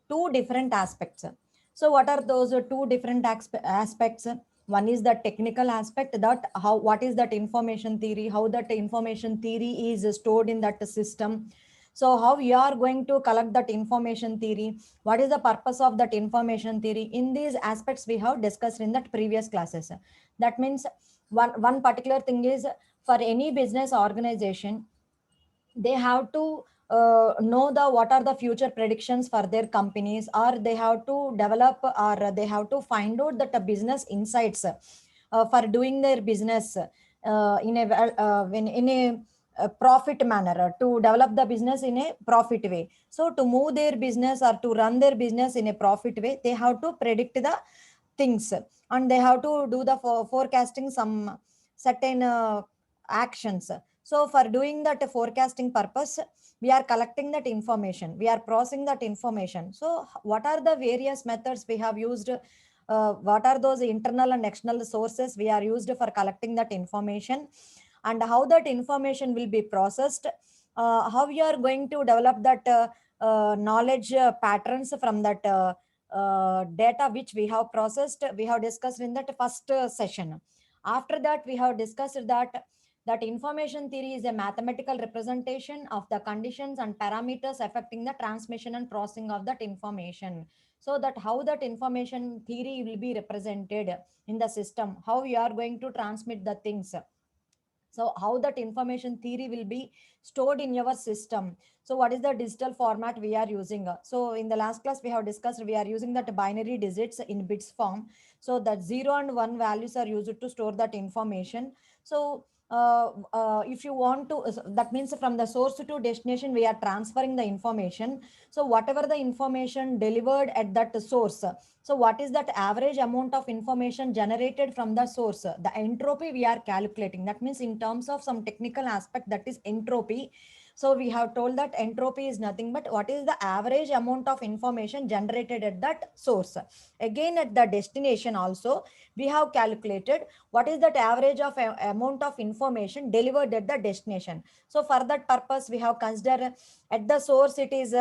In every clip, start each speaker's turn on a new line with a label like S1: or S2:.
S1: two different aspects. So what are those two different aspects? One is the technical aspect, that how, what is that information theory, how that information theory is stored in that system. So how we are going to collect that information theory, what is the purpose of that information theory. In these aspects we have discussed in that previous classes. That means one particular thing is, for any business organization, they have to know the what are the future predictions for their companies, or they have to develop, or they have to find out that the business insights for doing their business in a profit manner, to develop the business in a profit way. So to move their business or to run their business in a profit way, they have to predict the things, and they have to do the forecasting some certain actions. So for doing that forecasting purpose, we are collecting that information, we are processing that information. So what are the various methods we have used, what are those internal and external sources we are used for collecting that information, and how that information will be processed, how we are going to develop that knowledge patterns from that data which we have processed, we have discussed in that first session. After that, we have discussed that information theory is a mathematical representation of the conditions and parameters affecting the transmission and processing of that information. So that how that information theory will be represented in the system, how we are going to transmit the things. So how that information theory will be stored in your system. So what is the digital format we are using? So in the last class we have discussed, we are using that binary digits in bits form. So that 0 and 1 values are used to store that information. So if you want to, that means from the source to destination we are transferring the information. So whatever the information delivered at that source, so what is that average amount of information generated from the source? The entropy we are calculating. That means in terms of some technical aspect, that is entropy. So we have told that entropy is nothing but what is the average amount of information generated at that source. Again, at the destination also, we have calculated what is that average of amount of information delivered at the destination. So for that purpose, we have considered at the source, it is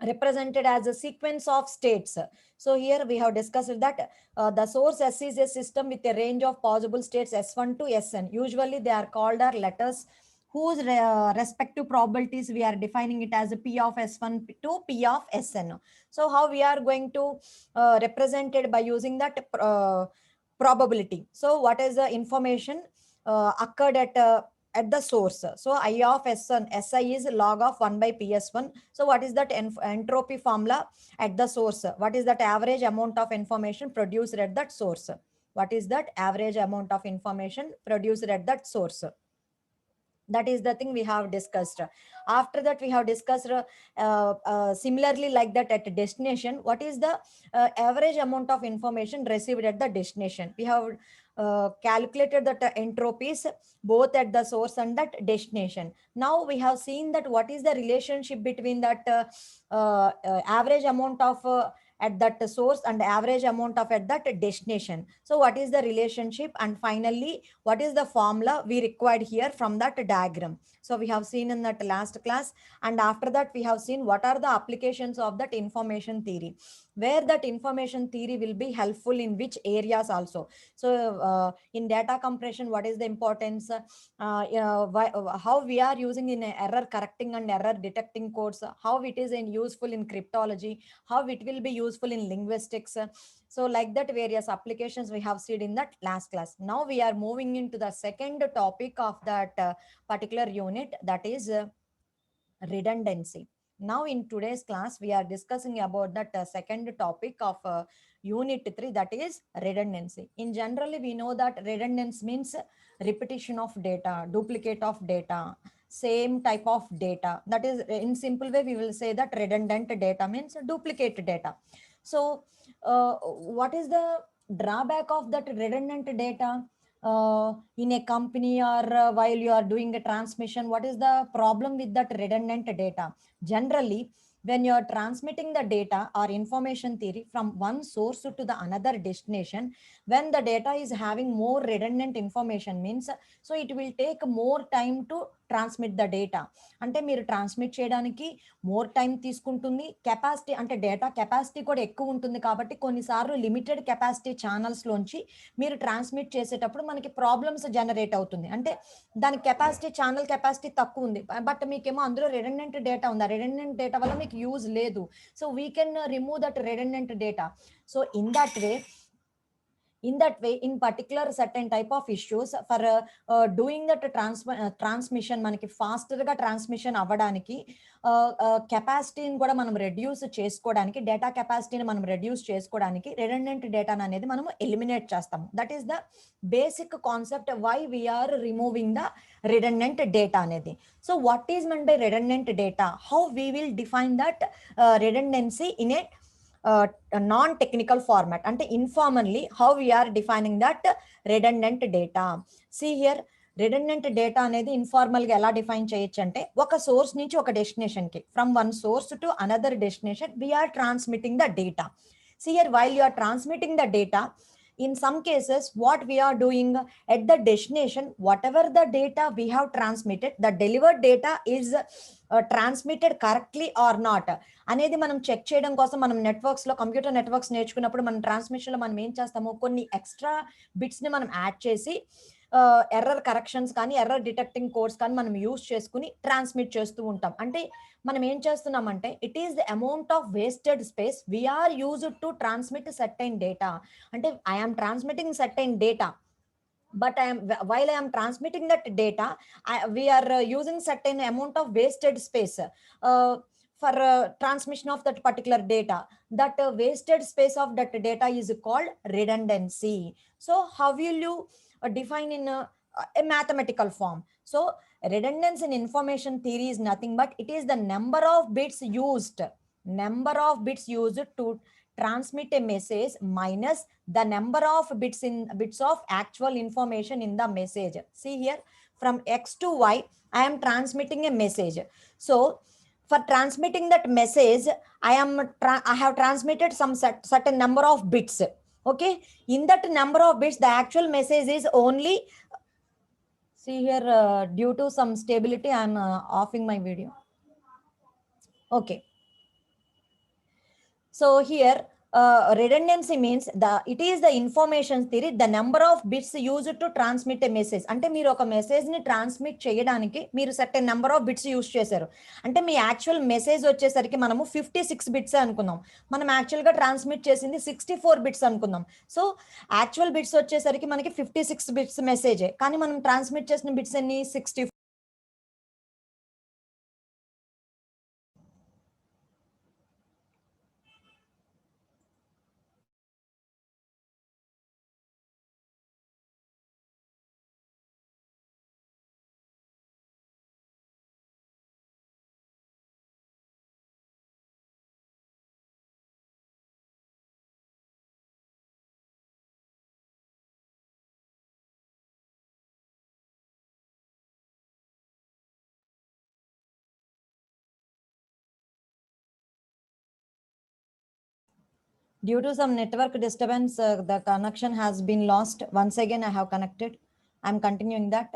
S1: represented as a sequence of states. So here we have discussed that the source S is a system with a range of possible states S1 to Sn. Usually they are called our letters whose respective probabilities we are defining it as a P of S1 to P of Sn. So how we are going to represent it by using that probability. So what is the information occurred at the source? So I of S1, Si is log of 1 by PS1. So what is that entropy formula at the source? What is that average amount of information produced at that source? What is that average amount of information produced at that source? That is the thing we have discussed. After that, we have discussed similarly like that at destination, what is the average amount of information received at the destination. We have calculated that entropies both at the source and that destination. Now we have seen that what is the relationship between that average amount of at that source and average amount of at that destination. So what is the relationship, and finally what is the formula we required here from that diagram. So we have seen in that last class, and after that we have seen what are the applications of that information theory, where that information theory will be helpful in which areas also. So in data compression, what is the importance, how we are using in error correcting and error detecting codes, how it is in useful in cryptology, how it will be useful in linguistics. So like that, various applications we have seen in that last class. Now we are moving into the second topic of that particular unit, that is redundancy. Now in today's class, we are discussing about that second topic of unit 3, that is redundancy. In generally, we know that redundancy means repetition of data, duplicate of data, same type of data. That is, in simple way, we will say that redundant data means duplicate data. So what is the drawback of that redundant data in a company, or while you are doing a transmission? What is the problem with that redundant data? Generally, when you are transmitting the data or information theory from one source to the another destination, when the data is having more redundant information means, so it will take more time to transmit the data. అంటే మీరు transmit చేయడానికి more time తీసుకుంటుంది. Capacity అంటే data capacity కూడా ఎక్కువ ఉంటుంది కాబట్టి కొన్నిసార్లు లిమిటెడ్ కెపాసిటీ ఛానల్స్లోంచి మీరు ట్రాన్స్మిట్ చేసేటప్పుడు మనకి ప్రాబ్లమ్స్ జనరేట్ అవుతుంది. అంటే దాని కెపాసిటీ ఛానల్ కెపాసిటీ తక్కువ ఉంది, బట్ మీకేమో అందులో రిడెండెంట్ డేటా ఉంది. ఆ రిడెండెంట్ డేటా వల్ల మీకు యూజ్ లేదు. So we can remove that redundant data. So in that way in particular certain type of issues for doing that transmission మనకి ఫాస్టర్ గా ట్రాన్స్మిషన్ అవ్వడానికి కెపాసిటీని కూడా మనం రెడ్యూస్ చేసుకోవడానికి, డేటా కెపాసిటీని మనం రెడ్యూస్ చేసుకోవడానికి రిడెండెంట్ డేటా అనేది మనం ఎలిమినేట్ చేస్తాము. That is the basic concept why we are removing the redundant data అనేది. So what is meant by redundant data? How we will define that redundancy in a non-technical format, and informally how we are defining that redundant data. See here, redundant data అనేది informal గా ఎలా define చేయొచ్చు అంటే, ఒక source నుంచి ఒక destination కి, from one source to another destination we are transmitting the data. See here, while you are transmitting the data, in some cases what we are doing at the destination, whatever the data we have transmitted, the delivered data is transmitted correctly or not అనేది మనం check చేయడం కోసం మనం networks లో, computer networks నేర్చుకున్నప్పుడు మనం transmission లో మనం ఏం చేస్తాము, కొన్ని ఎక్స్ట్రా బిట్స్ ని మనం యాడ్ చేసి ఎర్రర్ కరెక్షన్స్ కానీ ఎర్రర్ డిటెక్టింగ్ కోడ్స్ కానీ మనం యూజ్ చేసుకుని ట్రాన్స్మిట్ చేస్తూ ఉంటాం. అంటే మనం ఏం చేస్తున్నామంటే, it is the amount of wasted space we are used to transmit certain data. అంటే I'm transmitting certain data, but while I am transmitting that data, we are using certain amount of wasted space for transmission of that particular data. That wasted space of that data is called redundancy. So how will you define in a mathematical form? So redundancy in information theory is nothing but it is the number of bits used to transmit a message minus the number of bits of actual information in the message. See here, from X to Y I am transmitting a message. So for transmitting that message I have transmitted some certain number of bits. Okay, in that number of bits the actual message is only, see here, due to some stability I am offing my video. Okay, so here redundancy means it is the information theory, the number of bits used to transmit a message. అంటే మీరు ఒక message ని transmit చేయడానికి మీరు certain number of bits use చేశారు. అంటే మీ actual message వచ్చేసరికి మనము 56 బిట్స్ అనుకుందాం, మనం యాక్చువల్ గా ట్రాన్స్మిట్ చేసింది 64 బిట్స్ అనుకుందాం. సో యాక్చువల్ బిట్స్ వచ్చేసరికి మనకి 56 బిట్స్ మెసేజ్, కానీ మనం ట్రాన్స్మిట్ చేసిన బిట్స్ ఎన్ని, 64. Due to some network disturbance, the connection has been lost. Once again, I have connected. I'm continuing that.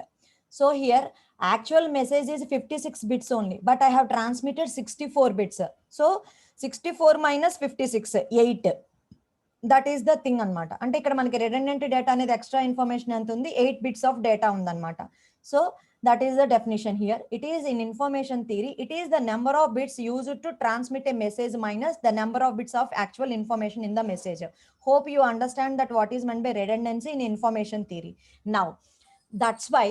S1: So here, actual message is 56 bits only, but I have transmitted 64 bits. So 64 minus 56, 8. That is the thing అనమాట. అంటే ఇక్కడ మనకి redundant data అనేది extra information ఎంత ఉంది, 8 bits of data ఉందన్నమాట. So that is the definition here. It is in information theory, it is the number of bits used to transmit a message minus the number of bits of actual information in the message. Hope you understand that what is meant by redundancy in information theory. Now that's why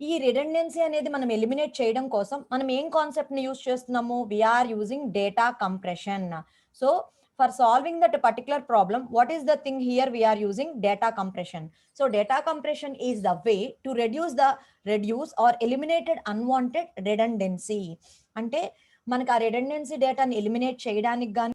S1: ఈ redundancy అనేది మనం eliminate చేయడం కోసం మనం ఏం concept ని use చేస్తున్నాము, we are using data compression. So for solving that particular problem, what is the thing here, we are using data compression. So data compression is the way to reduce or eliminated unwanted redundancy. అంటే మనకు ఆ redundancy డేటాని eliminate చేయడానికి గాని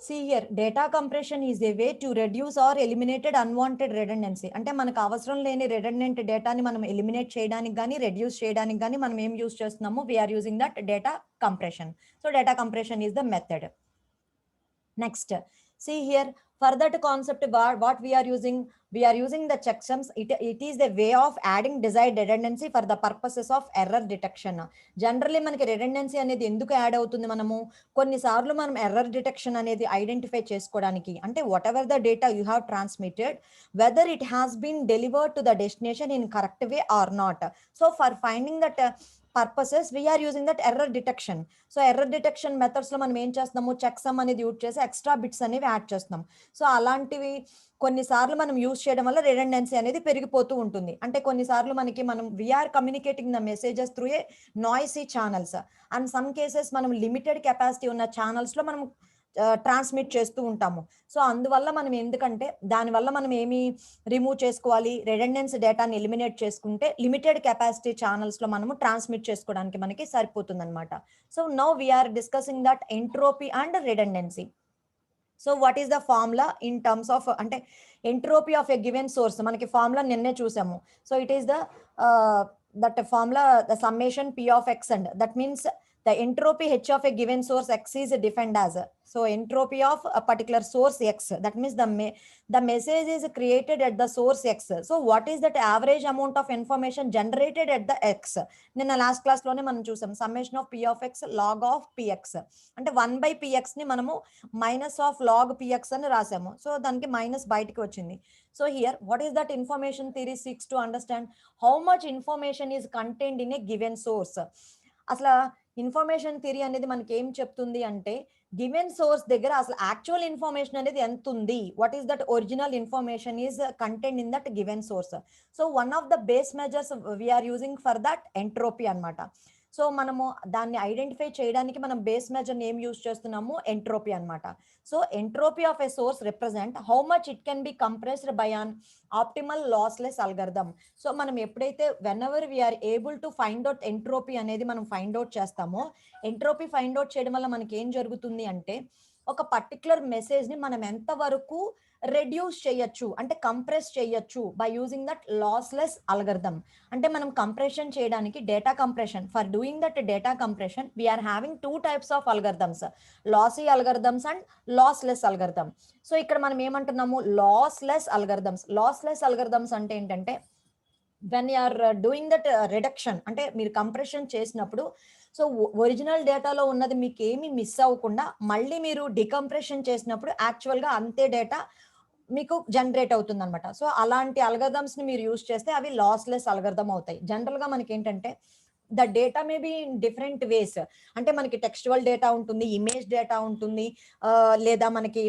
S1: See here, data compression is a way to reduce or eliminated unwanted redundancy. అంటే మనకు అవసరం లేని redundant డేటాని మనం ఎలిమినేట్ చేయడానికి గాని రెడ్యూస్ చేయడానికి గాని మనం ఏం యూజ్ చేస్తున్నాము, we are using that data compression. So data compression is the method. Next, see here, for that concept, what we are using the checksums. It is the way of adding desired redundancy for the purposes of error detection. Generally మనకి redundancy అనేది ఎందుకు add అవుతుంది, మనము కొన్నిసార్లు మనం error detection అనేది identify చేసుకోవడానికి, అంటే whatever the data you have transmitted, whether it has been delivered to the destination in correct way or not. So for finding that purposes we are using that error detection. So error detection methods లో మనం ఏం చేస్తున్నాము, checksum అనేది use చేసి extra bits అనేవి add చేస్తున్నాం. So అలాంటివి కొన్నిసార్లు మనం యూజ్ చేయడం వల్ల రిడెండెన్సీ అనేది పెరిగిపోతూ ఉంటుంది. అంటే కొన్నిసార్లు మనం we are communicating the messages through a noisy channels, and some cases మనం లిమిటెడ్ కెపాసిటీ ఉన్న ఛానల్స్ లో మనం ట్రాన్స్మిట్ చేస్తూ ఉంటాము. సో అందువల్ల మనం ఎందుకంటే దానివల్ల మనం ఏమి రిమూవ్ చేసుకోవాలి, రిడెండెన్సీ డేటాని ఎలిమినేట్ చేసుకుంటే లిమిటెడ్ కెపాసిటీ ఛానల్స్ లో మనము ట్రాన్స్మిట్ చేసుకోవడానికి మనకి సరిపోతుంది అనమాట. So now we are discussing that entropy and redundancy. So what is the formula in terms of, అంటే entropy of a given source మనకి ఫార్ములా నిన్నే చూసాము. So it is the that formula the summation p of x, and that means the entropy h of a given source x is defined as, so entropy of a particular source x, that means the message is created at the source x. So what is that average amount of information generated at the x? నిన్న last class లోనే మనం చూసాం summation of p of x log of px, అంటే 1/px ని మనము minus of log px అని రాసాము. So దానికి minus బయటికి వచ్చింది. So here what is that information theory seeks to understand? How much information is contained in a given source. అసలు information theory అనేది మనకి ఏం చెప్తుంది అంటే, గివెన్ సోర్స్ దగ్గర అసలు యాక్చువల్ ఇన్ఫర్మేషన్ అనేది ఎంత ఉంది, what is that original information is content in that given source. So one of the base measures we are using for that entropy అన్నమాట. సో మనము దాన్ని ఐడెంటిఫై చేయడానికి మనం బేస్ మెజర్ ఏం యూజ్ చేస్తున్నాము, ఎంట్రోపీ అన్నమాట. So entropy of a source represent how much it can be compressed by an optimal lossless algorithm. So మనం ఎప్పుడైతే whenever we are able to find out entropy అనేది మనం ఫైండ్ అవుట్ చేస్తామో, entropy find out చేయడం వల్ల మనకి ఏం జరుగుతుంది అంటే, ఒక పర్టికులర్ మెసేజ్ ని మనం ఎంత వరకు రెడ్యూస్ చేయొచ్చు, అంటే కంప్రెస్ చేయొచ్చు by using that lossless algorithm. అంటే మనం కంప్రెషన్ చేయడానికి data compression, for doing that data compression we are having 2 types of algorithms, lossy algorithms and lossless algorithm. So ఇక్కడ మనం ఏమంటున్నాము, లాస్లెస్ అల్గరిథమ్స్. లాస్లెస్ అల్గరిథమ్స్ అంటే ఏంటంటే, when you're doing that reduction, అంటే మీరు కంప్రెషన్ చేసినప్పుడు సో ఒరిజినల్ డేటాలో ఉన్నది మీకు ఏమి మిస్ అవ్వకుండా మళ్ళీ మీరు డికంప్రెషన్ చేసినప్పుడు యాక్చువల్ గా అంతే డేటా మీకు జనరేట్ అవుతుంది అనమాట. సో అలాంటి అల్గరిథమ్స్ ని మీరు యూజ్ చేస్తే అవి లాస్లెస్ అల్గరిథం అవుతాయి. జనరల్ గా మనకి ఏంటంటే, the data may be in different ways, అంటే మనకి టెక్స్చువల్ డేటా ఉంటుంది, ఇమేజ్ డేటా ఉంటుంది, లేదా మనకి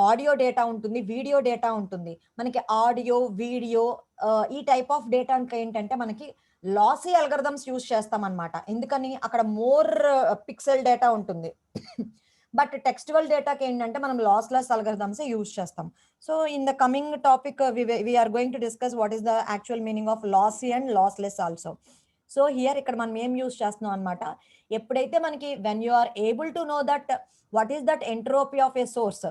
S1: ఆడియో డేటా ఉంటుంది, వీడియో డేటా ఉంటుంది. మనకి ఆడియో, వీడియో ఈ టైప్ ఆఫ్ డేటా ఏంటంటే మనకి లాసీ అల్గరిథమ్స్ యూజ్ చేస్తాం అనమాట. ఎందుకని, అక్కడ మోర్ పిక్సెల్ డేటా ఉంటుంది. బట్ టెక్స్టువల్ డేటాకి ఏంటంటే మనం లాస్లెస్ అల్గరిథమ్స్ యూజ్ చేస్తాం. So in the coming topic we are going to discuss what is the actual meaning of lossy and lossless also. So here ఇక్కడ మనం ఏం యూజ్ చేస్తున్నాం అనమాట, ఎప్పుడైతే మనకి when you are able to know that what is that entropy of a source.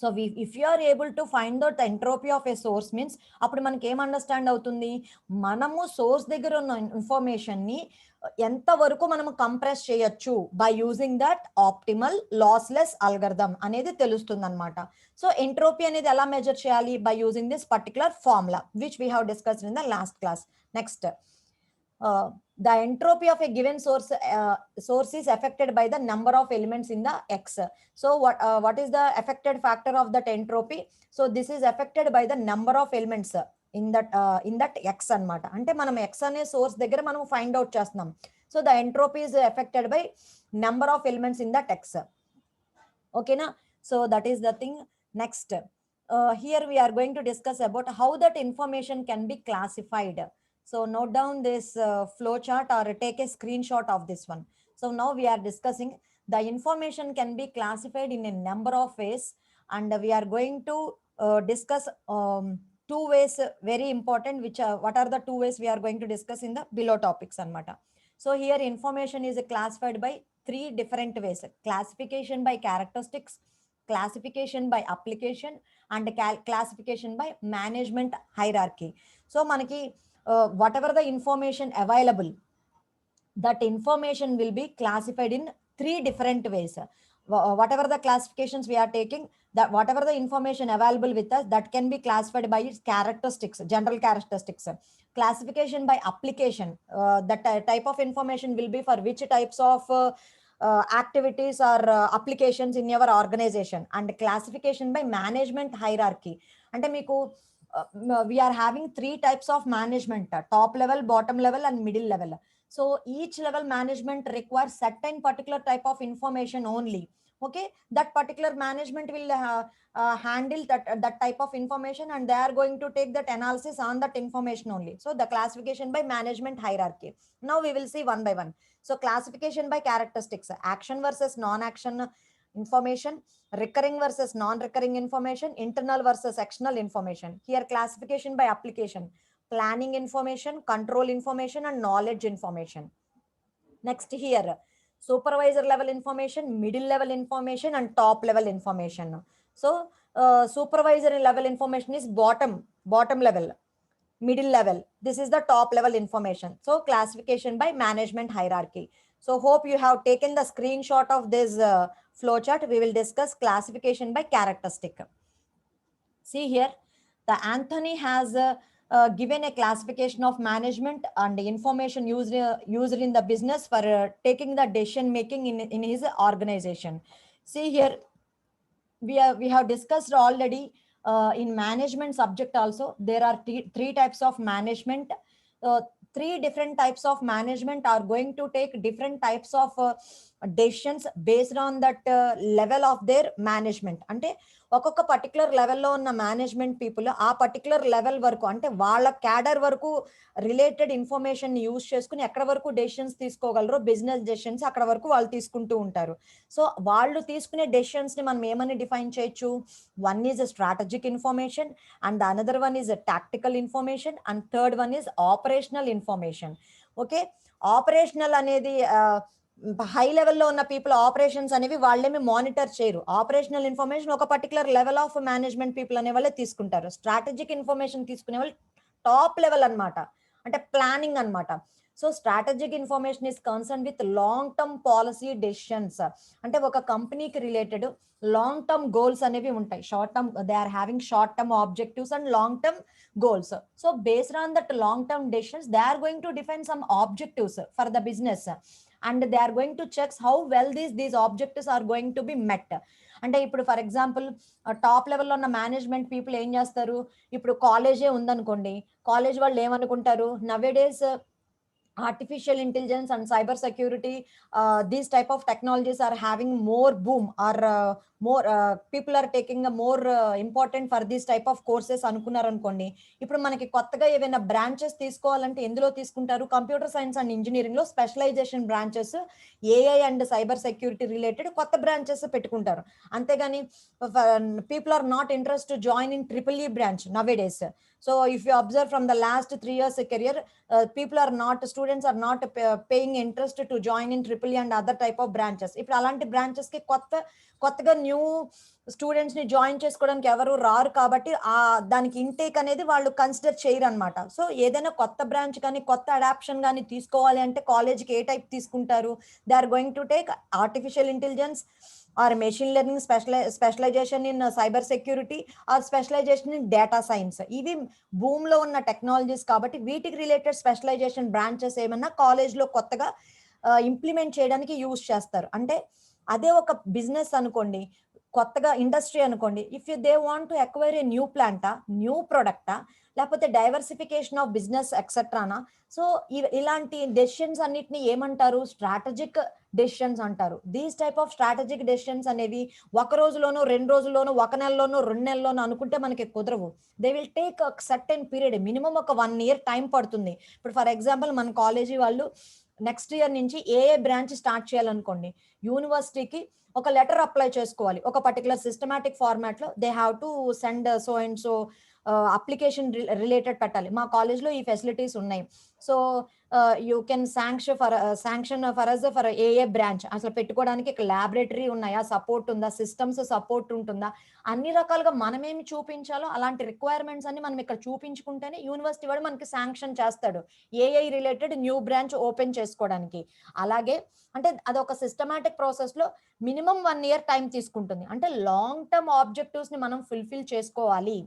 S1: So if you are able to find out the entropy of a source means, అప్పుడు మనకి ఏం అండర్స్టాండ్ అవుతుంది, మనము సోర్స్ దగ్గర ఉన్న ఇన్ఫర్మేషన్ ని ఎంత వరకు మనము కంప్రెస్ చేయొచ్చు by using that optimal lossless algorithm అనేది తెలుస్తుంది అనమాట. సో ఎంట్రోపీ అనేది ఎలా మెజర్ చేయాలి, by using this particular formula which we have discussed in the last class. Next, the entropy of a given source is affected by the number of elements in the x. So what is the affected factor of that entropy? So this is affected by the number of elements in that x అన్నమాట. అంటే మనం x అనే source దగ్గర మనం find out చేస్తున్నాం. So the entropy is affected by number of elements in that x. ఓకేనా? So that is the thing. Next, here we are going to discuss about how that information can be classified. So note down this flow chart or take a screenshot of this one. So now we are discussing the information can be classified in a number of ways, and we are going to discuss 2 ways, very important, which what are the 2 ways we are going to discuss in the below topics anamata. So here information is classified by 3 different ways: classification by characteristics, classification by application, and classification by management hierarchy. So manaki whatever the information available, that information will be classified in 3 different ways. Whatever the classifications we are taking, that whatever the information available with us, that can be classified by its characteristics, general characteristics. Classification by application, that type of information will be for which types of activities or applications in your organization. And classification by management hierarchy, అంటే మీకు we are having 3 types of management, top level, bottom level and middle level. So each level management requires certain particular type of information only. Okay, that particular management will handle that type of information, and they are going to take that analysis on that information only. So the classification by management hierarchy. Now we will see one by one. So classification by characteristics, action versus non-action information, recurring versus non-recurring information, internal versus external information. Here classification by application, planning information, control information and knowledge information. Next here, supervisor level information, middle level information and top level information. So supervisory level information is bottom level, middle level, this is the top level information. So classification by management hierarchy. So hope you have taken the screenshot of this flowchart. We will discuss classification by characteristic. See here, the Anthony has given a classification of management and the information used in the business for taking the decision making in his organization. See here, we have discussed already in management subject also, there are three types of management. Three different types of management are going to take different types of decisions based on that level of their management. అంటే ఒక్కొక్క particular లెవెల్లో ఉన్న management people ఆ particular level వరకు, అంటే వాళ్ళ cadre వరకు related information use చేసుకుని ఎక్కడ వరకు డెసిషన్స్ తీసుకోగలరో, బిజినెస్ డెసిషన్స్ అక్కడ వరకు వాళ్ళు తీసుకుంటూ ఉంటారు. సో వాళ్ళు తీసుకునే డెసిషన్స్ ని మనం ఏమని డిఫైన్ చేయొచ్చు? One is strategic information, and another one is tactical information, and third one is operational information. Okay, operational అనేది హై లెవెల్లో ఉన్న పీపుల్ ఆపరేషన్స్ అనేవి వాళ్ళేమి మానిటర్ చేయరు. ఆపరేషనల్ ఇన్ఫర్మేషన్ ఒక particular level of management people అనే వాళ్ళే తీసుకుంటారు. స్ట్రాటజిక్ ఇన్ఫర్మేషన్ తీసుకునే వాళ్ళు టాప్ లెవెల్ అన్నమాట, అంటే ప్లానింగ్ అన్నమాట. So strategic information is concern with long term policy decisions, అంటే ఒక కంపెనీకి రిలేటెడ్ లాంగ్ టర్మ్ గోల్స్ అనేవి ఉంటాయి. Short term, they are having short term objectives and long term goals. So based on that long term decisions, they are going to define some objectives for the business, and they are going to check how well these objectives are going to be met. అంటే ఇప్పుడు for example top లెవెల్లో ఉన్న management people ఏం చేస్తారు? ఇప్పుడు కాలేజే ఉందనుకోండి, college వాళ్ళు ఏమనుకుంటారు, nowadays artificial intelligence and cyber security, these type of technologies are having more boom, or more people are taking a more important for this type of courses అనుకున్నారు అనుకోండి. ఇప్పుడు మనకి కొత్తగా ఏవైనా బ్రాంచెస్ తీసుకోవాలంటే ఎందులో తీసుకుంటారు? కంప్యూటర్ సైన్స్ అండ్ ఇంజనీరింగ్ లో specialisation branches, AI and cyber security related కొత్త బ్రాంచెస్ పెట్టుకుంటారు. అంతేగాని people are not interest to join in EEE branch nowadays. So if you observe from the last 3 years career, people are not, students are not paying interest to join in EEE and other type of branches. ఇప్పుడు అలాంటి branches కి కొత్తగా new students ని join చేసుకోవడానికి ఎవరు రారు, కాబట్టి దానికి ఇంటేక్ అనేది వాళ్ళు కన్సిడర్ చేయరు అనమాట. సో ఏదైనా కొత్త బ్రాంచ్ కానీ కొత్త అడాప్షన్ కానీ తీసుకోవాలి అంటే కాలేజ్కి ఏ టైప్ తీసుకుంటారు? They are going to take artificial intelligence or machine learning, specialization in cyber security or specialization in data science. ఇవి భూమ్ లో ఉన్న టెక్నాలజీస్ కాబట్టి వీటికి రిలేటెడ్ స్పెషలైజేషన్ బ్రాంచెస్ ఏమన్నా కాలేజ్ లో కొత్తగా ఇంప్లిమెంట్ చేయడానికి యూజ్ చేస్తారు. అంటే అదే ఒక బిజినెస్ అనుకోండి, కొత్తగా ఇండస్ట్రీ అనుకోండి, if they want to acquire a new ప్లాంటా, న్యూ ప్రొడక్టా, లేకపోతే డైవర్సిఫికేషన్ ఆఫ్ బిజినెస్ ఎక్సెట్రానా. సో ఇలాంటి డెసిషన్స్ అన్నిటిని ఏమంటారు? స్ట్రాటజిక్ డెసిషన్స్ అంటారు. These type of strategic decisions అనేవి ఒక రోజులోనో, 2 రోజుల్లోనో, 1 నెలలోనో, 2 నెలల్లోనో అనుకుంటే మనకి కుదరవు. They will take certain period, minimum ఒక 1 year టైం పడుతుంది. ఇప్పుడు ఫర్ ఎగ్జాంపుల్ మన కాలేజీ వాళ్ళు నెక్స్ట్ ఇయర్ నుంచి ఏ బ్రాంచ్ స్టార్ట్ చేయాలనుకోండి, యూనివర్సిటీకి ఒక లెటర్ అప్లై చేసుకోవాలి. ఒక పర్టికులర్ సిస్టమాటిక్ ఫార్మాట్ లో they have to send so and so application related పెట్టాలి, మా కాలేజ్లో ఈ ఫెసిలిటీస్ ఉన్నాయి, so you can sanction for us for a branch, అసలు పెట్టుకోవడానికి ల్యాబొరేటరీ ఉన్నాయా, సపోర్ట్ ఉందా, సిస్టమ్స్ సపోర్ట్ ఉంటుందా, అన్ని రకాలుగా మనమేమి చూపించాలో అలాంటి రిక్వైర్మెంట్స్ అన్ని మనం ఇక్కడ చూపించుకుంటేనే యూనివర్సిటీ వాడు మనకి శాంక్షన్ చేస్తాడు AI related new branch open చేసుకోవడానికి. అలాగే అంటే అదొక సిస్టమాటిక్ ప్రాసెస్ లో మినిమం 1 year టైం తీసుకుంటుంది. అంటే లాంగ్ టర్మ్ ఆబ్జెక్టివ్స్ ని మనం ఫుల్ఫిల్ చేసుకోవాలి.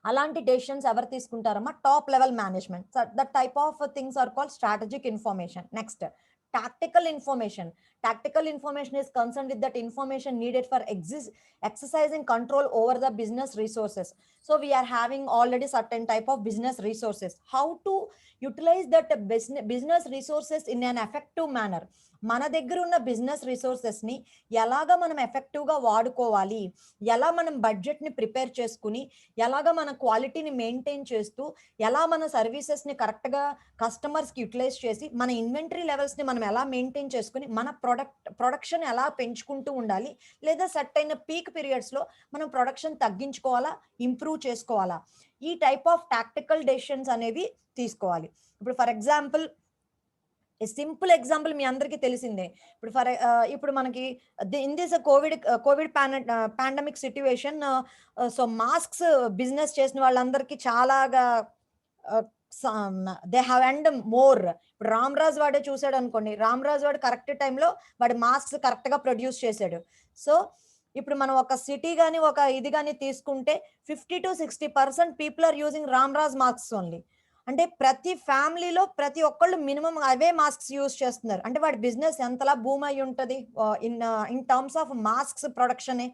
S1: అలాంటి డెసిషన్స్ ఎవరు తీసుకుంటారమ్మా? Top level management. The type of things are called strategic information. Next tactical information. Tactical information is concerned with that information needed for exercising control over the business resources. So we are having already certain type of business resources. How to utilize that business resources in an effective manner. మన దగ్గర ఉన్న business resources ని ఎలాగా మనం effective గా వాడుకోవాలి, ఎలా మనం బడ్జెట్ ని ప్రిపేర్ చేసుకుని, ఎలాగా మన క్వాలిటీని మెయింటైన్ చేస్తూ, ఎలా మన సర్వీసెస్ ని కరెక్ట్ గా కస్టమర్స్ కి యూటిలైజ్ చేసి, మన ఇన్వెంటరీ లెవెల్స్ ని మనం ఎలా మెయింటైన్ చేసుకుని, మన ప్రొడక్షన్ ఎలా పెంచుకుంటూ ఉండాలి, లేదా సెట్ అయిన పీక్ పీరియడ్స్ లో మనం ప్రొడక్షన్ తగ్గించుకోవాలా, ఇంప్రూవ్ చేసుకోవాలా, ఈ టైప్ ఆఫ్ టాక్టికల్ డెసిషన్స్ అనేవి తీసుకోవాలి. ఇప్పుడు ఫర్ ఎగ్జాంపుల్ సింపుల్ ఎగ్జాంపుల్ మీ అందరికీ తెలిసిందే. ఇప్పుడు మనకి in this Covid pandemic situation, so masks business చేసిన వాళ్ళందరికీ చాలాగా దే హ్యావ్ అండ్ మోర్. ఇప్పుడు రామరాజు వాడే చూసాడు అనుకోండి, రామరాజు వాడు కరెక్ట్ టైంలో వాడి మాస్క్స్ కరెక్ట్ గా ప్రొడ్యూస్ చేశాడు. సో ఇప్పుడు మనం ఒక సిటీ కానీ ఒక ఇది కానీ తీసుకుంటే 50 to 60% people are using Ramraj masks only. అంటే ప్రతి ఫ్యామిలీలో ప్రతి ఒక్కళ్ళు మినిమం అవే మాస్క్స్ యూజ్ చేస్తున్నారు. అంటే వాడి బిజినెస్ ఎంతలా బూమ్ అయి ఉంటది ఇన్ టర్మ్స్ ఆఫ్ మాస్క్స్ ప్రొడక్షనే.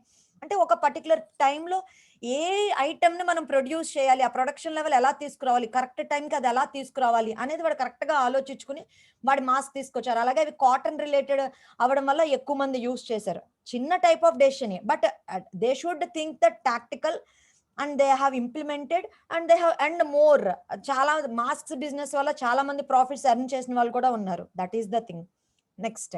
S1: అంటే ఒక పర్టికులర్ టైంలో ఏ ఐటమ్ ని మనం ప్రొడ్యూస్ చేయాలి, ఆ ప్రొడక్షన్ లెవెల్ ఎలా తీసుకురావాలి, కరెక్ట్ టైంకి అది ఎలా తీసుకురావాలి అనేది వాడు కరెక్ట్ గా ఆలోచించుకుని వాడి మాస్క్ తీసుకొచ్చారు. అలాగే అవి కాటన్ రిలేటెడ్ అవడం వల్ల ఎక్కువ మంది యూజ్ చేశారు. చిన్న type of decision, but they should think that tactical and they have implemented and they have and more. చాలా మాస్క్స్ బిజినెస్ వల్ల చాలా మంది ప్రాఫిట్స్ ఎర్న్ చేసిన వాళ్ళు కూడా ఉన్నారు. That is the thing. Next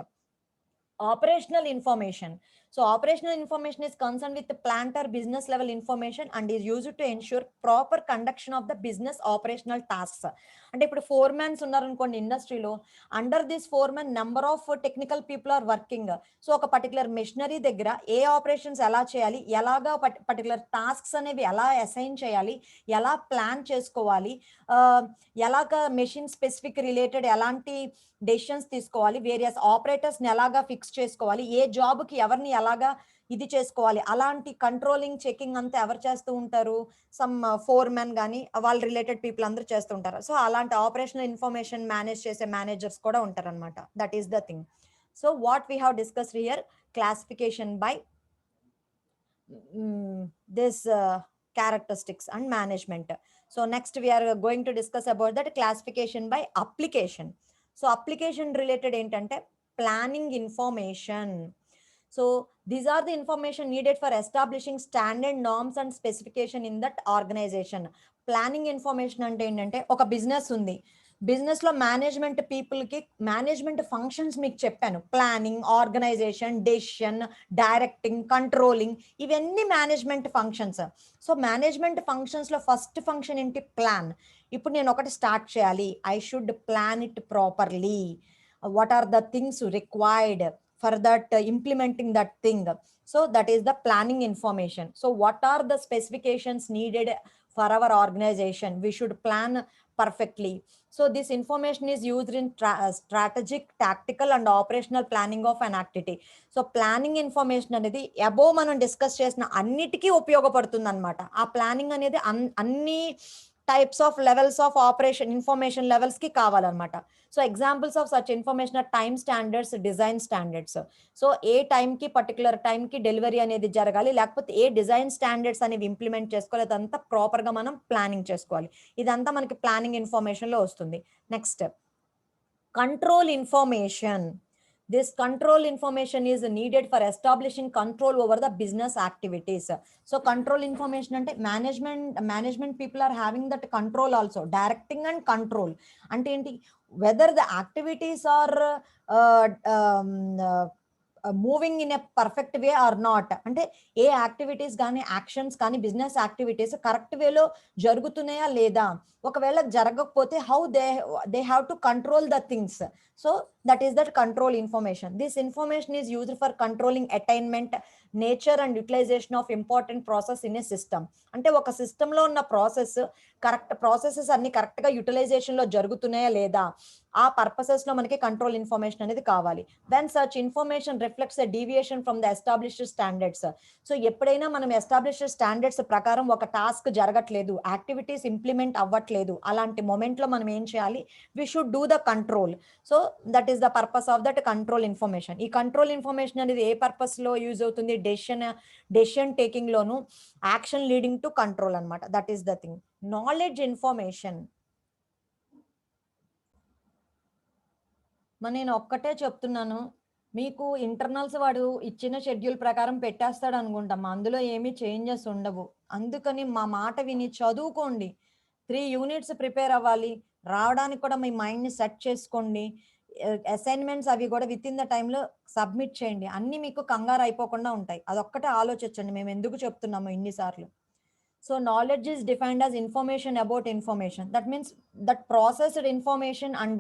S1: operational information. So operational information is concerned with the plant or business level information and is used to ensure proper conduction of the business operational tasks. అంటే ఇప్పుడు foremens ఉన్నారనుకోండి ఇండస్ట్రీలో, under this foreman number of technical people are working. So ఒక particular machinery దగ్గర ఏ operations ఎలా చేయాలి, ఎలాగా పర్టికులర్ టాస్క్స్ అనేవి ఎలా అసైన్ చేయాలి, ఎలా ప్లాన్ చేసుకోవాలి, ఎలాగ మెషిన్ స్పెసిఫిక్ రిలేటెడ్ ఎలాంటి డెసిషన్స్ తీసుకోవాలి, వేరియస్ ఆపరేటర్స్ ని ఎలాగా ఫిక్స్ చేసుకోవాలి, ఏ జాబ్ కి ఎవరిని ఎలాగా ఇది చేసుకోవాలి, అలాంటి కంట్రోలింగ్ చెకింగ్ అంతా ఎవరు చేస్తూ ఉంటారు? సమ్ ఫోర్మెన్ కానీ వాళ్ళ రిలేటెడ్ పీపుల్ అందరూ చేస్తూ ఉంటారు. సో అలాంటి ఆపరేషనల్ ఇన్ఫర్మేషన్ మేనేజ్ చేసే మేనేజర్స్ కూడా ఉంటారు అనమాట. That is the thing. So what we have discussed here, classification by this characteristics and management. So next we are going to discuss about that classification by application. So application related ఏంటంటే planning information. So these are the information needed for establishing standard norms and specification in that organization. Planning information అంటే ఏంటంటే ఒక business ఉంది, business లో management people కి management functions మీకు చెప్పాను, planning, organisation, decision, directing, controlling, ఇవన్నీ management functions. So management functions లో ఫస్ట్ ఫంక్షన్ ఏంటి? ప్లాన్. ఇప్పుడు నేను ఒకటి స్టార్ట్ చేయాలి, I should plan it properly. What are the things required for that implementing that thing. So that is the planning information. So what are the specifications needed for our organization? We should plan perfectly. So this information is used in strategic, tactical and operational planning of an activity. So planning information అనేది above మనం discuss చేసిన అన్నిటికీ ఉపయోగపడుతుంది అనమాట. ఆ planning అనేది అన్ని types of levels of operation information levels కి కావాలన్నమాట. So examples of such information are time standards, design standards. So ఏ టైంకి పర్టికులర్ టైంకి డెలివరీ అనేది జరగాలి, లేకపోతే ఏ డిజైన్ స్టాండర్డ్స్ అనేవి ఇంప్లిమెంట్ చేసుకోవాలి, అదంతా ప్రాపర్ గా మనం ప్లానింగ్ చేసుకోవాలి. ఇదంతా మనకి ప్లానింగ్ ఇన్ఫర్మేషన్ లో వస్తుంది. Next control information. This control information is needed for establishing control over the business activities. So control information ante management people are having that control also, directing and control. Ante enti whether the activities are moving in a perfect way or not, అంటే ఏ activities కానీ actions కానీ business activities correct వేలో జరుగుతున్నాయా లేదా, ఒకవేళ జరగకపోతే how they have to control the things. So that is that control information. This information is used for controlling attainment, nature and utilisation of important process in a system. అంటే ఒక సిస్టంలో ఉన్న processes అన్ని కరెక్ట్ గా utilisation లో జరుగుతున్నాయా లేదా, ఆ పర్పసెస్ లో మనకి కంట్రోల్ ఇన్ఫర్మేషన్ అనేది కావాలి. When such information reflects a deviation from the established standards. So ఎప్పుడైనా మనం ఎస్టాబ్లిష్డ్ స్టాండర్డ్స్ ప్రకారం ఒక టాస్క్ జరగట్లేదు, యాక్టివిటీస్ ఇంప్లిమెంట్ అవ్వట్లేదు, అలాంటి మొమెంట్ లో మనం ఏం చేయాలి, we should do the control. So that is the purpose of that control information. ఈ కంట్రోల్ ఇన్ఫర్మేషన్ అనేది ఏ పర్పస్ లో యూజ్ అవుతుంది, డెసిషన్ టేకింగ్ లోను, యాక్షన్ లీడింగ్ టు కంట్రోల్ అన్నమాట. That is the thing. Knowledge information, నేను ఒక్కటే చెప్తున్నాను, మీకు ఇంటర్నల్స్ వాడు ఇచ్చిన షెడ్యూల్ ప్రకారం పెట్టేస్తాడు అనుకుంటాం, అందులో ఏమీ చేంజెస్ ఉండవు. అందుకని మా మాట విని చదువుకోండి. 3 యూనిట్స్ ప్రిపేర్ అవ్వాలి, రావడానికి కూడా మీ మైండ్ని సెట్ చేసుకోండి. అసైన్మెంట్స్ అవి కూడా విత్ ఇన్ ద టైంలో సబ్మిట్ చేయండి. అన్నీ మీకు కంగారు అయిపోకుండా ఉంటాయి. అదొక్కటే ఆలోచించండి మేము ఎందుకు చెప్తున్నాము ఇన్నిసార్లు. So knowledge is defined as information about information. That means that processed information and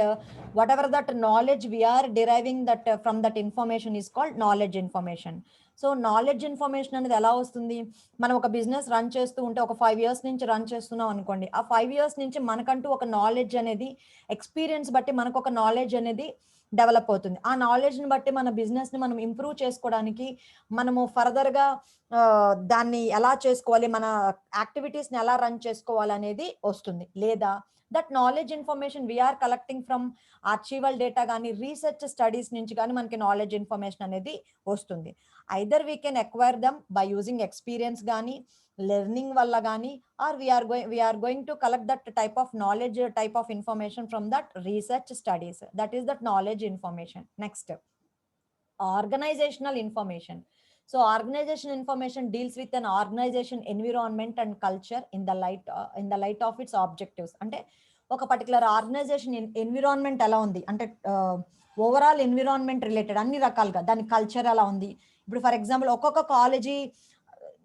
S1: whatever that knowledge we are deriving that from that information is called knowledge information. So knowledge information అనేది ఎలా వస్తుంది, మనం ఒక business run చేస్తూ ఉంటే ఒక 5 years నుంచి run చేస్తున్నాం అనుకోండి, ఆ 5 years నుంచి మనకంటూ ఒక నాలెడ్జ్ అనేది, ఎక్స్పీరియన్స్ బట్టి మనకు ఒక నాలెడ్జ్ అనేది డెవలప్ అవుతుంది. ఆ నాలెడ్జ్ని బట్టి మన బిజినెస్ని మనం ఇంప్రూవ్ చేసుకోవడానికి, మనము ఫర్దర్గా దాన్ని ఎలా చేసుకోవాలి, మన యాక్టివిటీస్ని ఎలా రన్ చేసుకోవాలి అనేది వస్తుంది. లేదా that knowledge information we are collecting from archival data కానీ రీసెర్చ్ స్టడీస్ నుంచి కానీ మనకి నాలెడ్జ్ ఇన్ఫర్మేషన్ అనేది వస్తుంది. Either we can acquire them by using experience కానీ, లెర్నింగ్ వల్ల కానీ, or we are going to collect that type of knowledge, type of information from that research studies. That is that knowledge information. Next, organizational information. So organization information deals with an organization environment and culture in the light of its objectives. అంటే ఒక particular organisation environment ఎలా ఉంది అంటే overall environment related అన్ని రకాలుగా దాని culture ఎలా ఉంది. ఇప్పుడు ఫర్ ఎగ్జాంపుల్ ఒక్కొక్క కాలేజీ,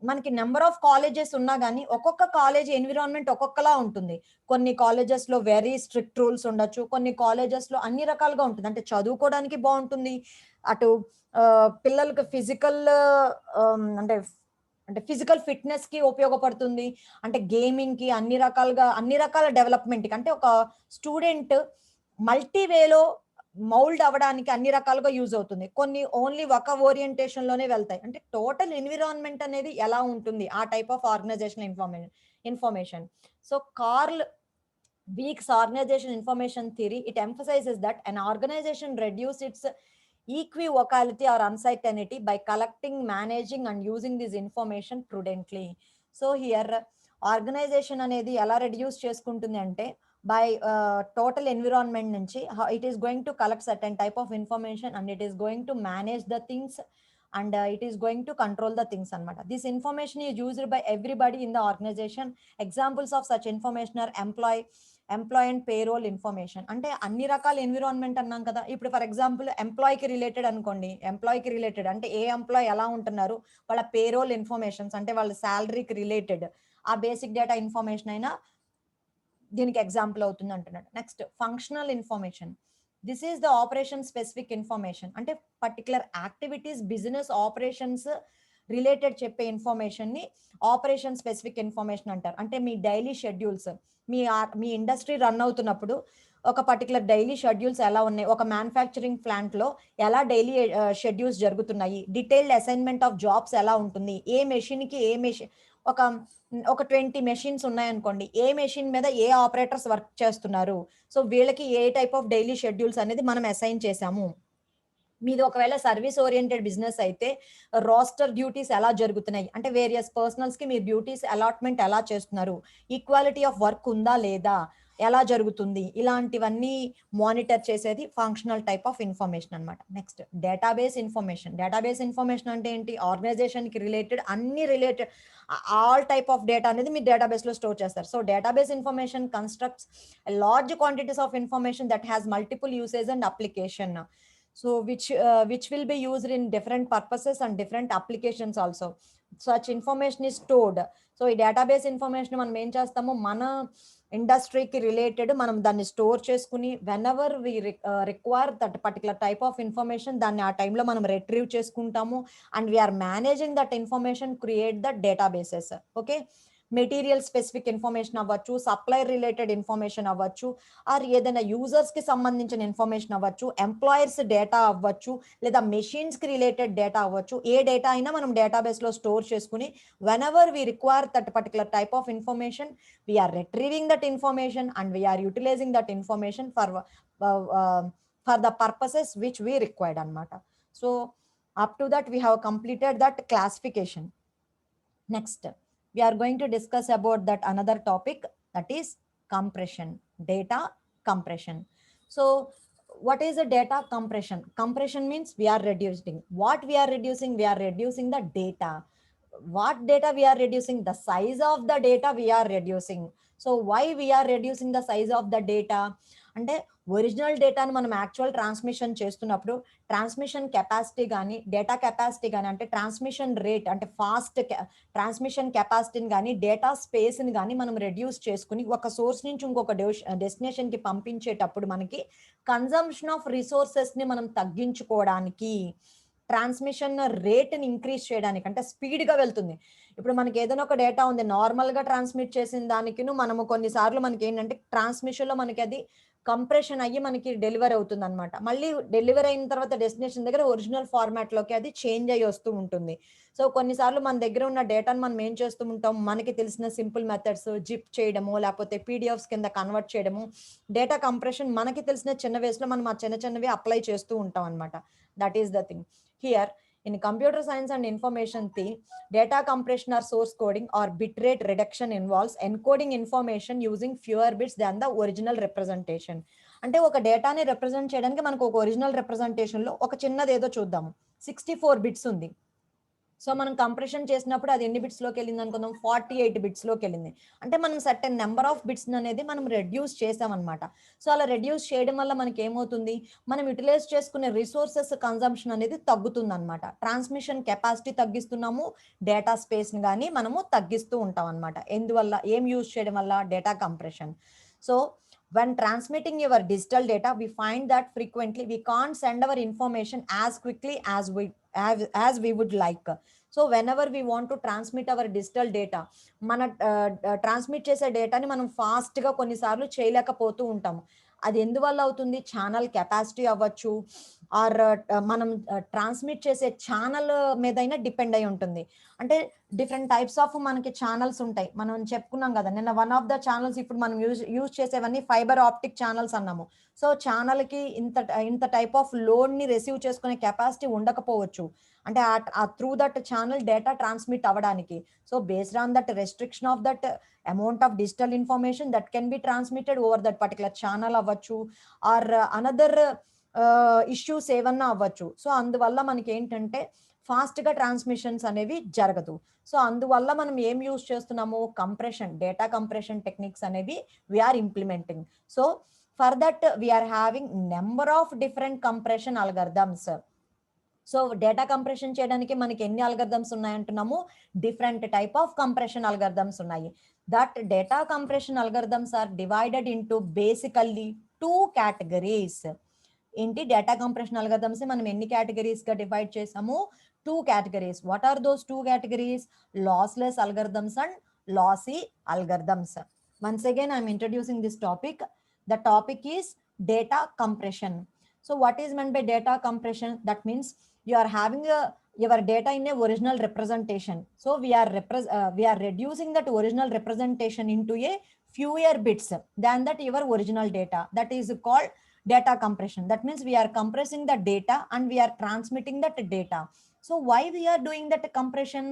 S1: మనకి నెంబర్ ఆఫ్ కాలేజెస్ ఉన్నా కానీ ఒక్కొక్క కాలేజ్ ఎన్విరాన్మెంట్ ఒక్కొక్కలా ఉంటుంది. కొన్ని కాలేజెస్ లో వెరీ స్ట్రిక్ట్ రూల్స్ ఉండొచ్చు, కొన్ని కాలేజెస్ లో అన్ని రకాలుగా ఉంటుంది. అంటే చదువుకోవడానికి బాగుంటుంది, అటు పిల్లలకి ఫిజికల్ అంటే అంటే ఫిజికల్ ఫిట్నెస్ కి ఉపయోగపడుతుంది, అంటే గేమింగ్ కి, అన్ని రకాల డెవలప్మెంట్ కి, అంటే ఒక స్టూడెంట్ మల్టీ వేలో మౌల్డ్ అవ్వడానికి అన్ని రకాలుగా యూజ్ అవుతుంది. కొన్ని ఓన్లీ ఒక ఓరియంటేషన్ లోనే వెళ్తాయి. అంటే టోటల్ ఎన్విరాన్మెంట్ అనేది ఎలా ఉంటుంది, ఆ type of organisation information. So Karl Weick's organisation information theory, it emphasises that an organization reduce its equivocality or uncertainty by collecting, managing and using this information prudently. So here organisation అనేది ఎలా reduce చేసుకుంటుంది అంటే by total environment nunchi it is going to collect certain type of information and it is going to manage the things and it is going to control the things anamata. This information is used by everybody in the organization. Examples of such information are employee and payroll information. అంటే అన్ని రకాల environment అన్నాం కదా. ఇప్పుడు for example ఎంప్లాయీకి related అనుకోండి, ఎంప్లాయీకి related అంటే ఏ employee ఎలా ఉంటున్నారు, వాళ్ళ పేరోల్ ఇన్ఫర్మేషన్స్ అంటే వాళ్ళ శాలరీకి రిలేటెడ్ ఆ బేసిక్ డేటా ఇన్ఫర్మేషన్ అయినా దీనికి ఎగ్జాంపుల్ అవుతుంది అంటున్నాడు. Next, functional information. This is the operation specific information. అంటే particular activities, business operations related చెప్పే ఇన్ఫర్మేషన్ ని ఆపరేషన్ స్పెసిఫిక్ ఇన్ఫర్మేషన్ అంటారు. అంటే మీ డైలీ షెడ్యూల్స్, మీ ఇండస్ట్రీ రన్ అవుతున్నప్పుడు ఒక పర్టికులర్ డైలీ షెడ్యూల్స్ ఎలా ఉన్నాయి, ఒక మ్యానుఫ్యాక్చరింగ్ ప్లాంట్ లో ఎలా డైలీ షెడ్యూల్స్ జరుగుతున్నాయి, డీటెయిల్డ్ అసైన్మెంట్ ఆఫ్ జాబ్స్ ఎలా ఉంటుంది, ఏ మెషిన్ కి ఏ మెషిన్, ఒక 20 మెషిన్స్ ఉన్నాయనుకోండి, ఏ మెషిన్ మీద ఏ ఆపరేటర్స్ వర్క్ చేస్తున్నారు, సో వీళ్ళకి ఏ టైప్ ఆఫ్ డైలీ షెడ్యూల్స్ అనేది మనం అసైన్ చేసాము. మీది ఒకవేళ సర్వీస్ ఓరియంటెడ్ బిజినెస్ అయితే రోస్టర్ డ్యూటీస్ ఎలా జరుగుతున్నాయి, అంటే వేరియస్ పర్సనల్స్ కి మీరు డ్యూటీస్ అలాట్మెంట్ ఎలా చేస్తున్నారు, ఈక్వాలిటీ ఆఫ్ వర్క్ ఉందా లేదా, ఎలా జరుగుతుంది, ఇలాంటివన్నీ మానిటర్ చేసేది ఫంక్షనల్ టైప్ ఆఫ్ ఇన్ఫర్మేషన్ అనమాట. Next, database information. Database information అంటే ఏంటి, ఆర్గనైజేషన్ కి రిలేటెడ్ అన్ని related all type of data అనేది మీరు డేటాబేస్ లో స్టోర్ చేస్తారు. So database information constructs large quantities of information that has multiple usage and application. So which will be used in different purposes and different applications also. Such information is stored. So ఈ database information మనం ఏం చేస్తాము, మన ఇండస్ట్రీకి related మనం దాన్ని store చేసుకుని whenever we require that particular type of information దాన్ని ఆ టైంలో మనం రిట్రీవ్ చేసుకుంటాము. And we are managing that information, create that databases. Okay, material specific information అవ్వచ్చు, సప్లై రిలేటెడ్ ఇన్ఫర్మేషన్ అవ్వచ్చు, ఆర్ ఏదైనా యూజర్స్ కి సంబంధించిన ఇన్ఫర్మేషన్ అవ్వచ్చు, ఎంప్లాయర్స్ డేటా అవ్వచ్చు, లేదా మెషిన్స్ కి రిలేటెడ్ డేటా అవ్వచ్చు. ఏ డేటా అయినా మనం డేటాబేస్ లో స్టోర్ చేసుకుని whenever we require that particular type of information, we are retrieving that information and we are utilising that information for the purposes which we required అనమాట. So up to that we have completed that classification. Next we are going to discuss about that another topic, that is compression, data compression. So what is a data compression? Compression means we are reducing. What we are reducing? We are reducing the data. What data we are reducing? The size of the data we are reducing. So why we are reducing the size of the data? అంటే original డేటాను మనం actual transmission చేస్తున్నప్పుడు transmission capacity కానీ data capacity కానీ, అంటే transmission rate అంటే fast transmission కెపాసిటీని కానీ డేటా స్పేస్ని కానీ మనం రెడ్యూస్ చేసుకుని ఒక సోర్స్ నుంచి ఇంకొక డెస్టినేషన్కి పంపించేటప్పుడు మనకి కన్జంప్షన్ ఆఫ్ రిసోర్సెస్ని మనం తగ్గించుకోవడానికి, ట్రాన్స్మిషన్ రేట్ని ఇంక్రీజ్ చేయడానికి, అంటే స్పీడ్గా వెళ్తుంది. ఇప్పుడు మనకి ఏదైనా ఒక డేటా ఉంది, నార్మల్గా ట్రాన్స్మిట్ చేసిన దానికి మనము కొన్నిసార్లు మనకి ఏంటంటే ట్రాన్స్మిషన్లో మనకి అది కంప్రెషన్ అయ్యి మనకి డెలివర్ అవుతుంది అనమాట. మళ్ళీ డెలివర్ అయిన తర్వాత డెస్టినేషన్ దగ్గర ఒరిజినల్ ఫార్మాట్లోకి అది చేంజ్ అయ్యి వస్తూ ఉంటుంది. సో కొన్నిసార్లు మన దగ్గర ఉన్న డేటాను మనం ఏం చేస్తూ ఉంటాం, మనకి తెలిసిన సింపుల్ మెథడ్స్ జిప్ చేయడము, లేకపోతే పీడిఎఫ్స్ కింద కన్వర్ట్ చేయడము, డేటా కంప్రెషన్ మనకి తెలిసిన చిన్న వేస్లో మనం ఆ చిన్నవి అప్లై చేస్తూ ఉంటాం అనమాట. That is the thing. Here in computer science and information theory, data compression or source coding or bitrate reduction involves encoding information using fewer bits than the original representation. అంటే ఒక డేటాని రిప్రజెంట్ చేయడానికి మనకు ఒక original representation లో ఒక చిన్నది ఏదో చూద్దాము, 64 బిట్స్ ఉంది. సో మనం కంప్రెషన్ చేసినప్పుడు అది ఎన్ని బిట్స్ లోకి వెళ్ళింది అనుకుందాం, 48 బిట్స్ లోకి వెళ్ళింది. అంటే మనం సర్టెన్ నెంబర్ ఆఫ్ బిట్స్ అనేది మనం రెడ్యూస్ చేసామన్నమాట. సో అలా రెడ్యూస్ చేయడం వల్ల మనకి ఏమవుతుంది, మనం యూటిలైజ్ చేసుకునే రిసోర్సెస్ కన్జంప్షన్ అనేది తగ్గుతుంది అనమాట. ట్రాన్స్మిషన్ కెపాసిటీ తగ్గిస్తున్నాము, డేటా స్పేస్ ని కానీ మనము తగ్గిస్తూ ఉంటాం అనమాట. ఎందువల్ల, ఏం యూజ్ చేయడం వల్ల, data compression. So when transmitting your digital data, we find that frequently we can't send our information as quickly as we would like. So whenever we want to transmit our digital data, మన transmit చేసే డేటాని మనం ఫాస్ట్గా కొన్నిసార్లు చేయలేకపోతూ ఉంటాము. అది ఎందువల్ల అవుతుంది, ఛానల్ కెపాసిటీ అవ్వచ్చు, ఆర్ మనం ట్రాన్స్మిట్ చేసే ఛానల్ మీదైనా డిపెండ్ అయి ఉంటుంది. అంటే డిఫరెంట్ టైప్స్ ఆఫ్ మనకి ఛానల్స్ ఉంటాయి. మనం చెప్పుకున్నాం కదా నిన్న, వన్ ఆఫ్ ద ఛానల్స్ ఇప్పుడు మనం యూజ్ చేసేవన్నీ ఫైబర్ ఆప్టిక్ ఛానల్స్ అన్నాము. సో ఛానల్కి ఇంత టైప్ ఆఫ్ లోడ్ని రిసీవ్ చేసుకునే కెపాసిటీ ఉండకపోవచ్చు, అంటే through that channel data transmit అవ్వడానికి. So based on that restriction of that amount of digital information that can be transmitted over that particular channel అవ్వచ్చు, or another issues ఏమన్నా అవ్వచ్చు. So అందువల్ల మనకి ఏంటంటే ఫాస్ట్గా ట్రాన్స్మిషన్స్ అనేవి జరగదు. సో అందువల్ల మనం ఏం యూజ్ చేస్తున్నాము, కంప్రెషన్, డేటా కంప్రెషన్ టెక్నిక్స్ అనేవి we're implementing. So for that we're having number of different compression algorithms. So data compression చేయడానికి మనకి ఎన్ని అల్గరిథమ్స్ ఉన్నాయంటున్నాము, different type of compression algorithms ఉన్నాయి. That data compression algorithms are divided into basically 2 categories. ఏంటి, data compression algorithms మనం ఎన్ని categories గా డివైడ్ చేసాము, 2 categories. What are those 2 categories? Lossless algorithms and lossy algorithms. Once again I'm introducing this topic. The topic is data compression. So what is meant by data compression? That means you are having your data in a original representation. So we are reducing that original representation into a fewer bits than that your original data. That is called data compression. That means we are compressing the data and we are transmitting that data. So why we are doing that compression?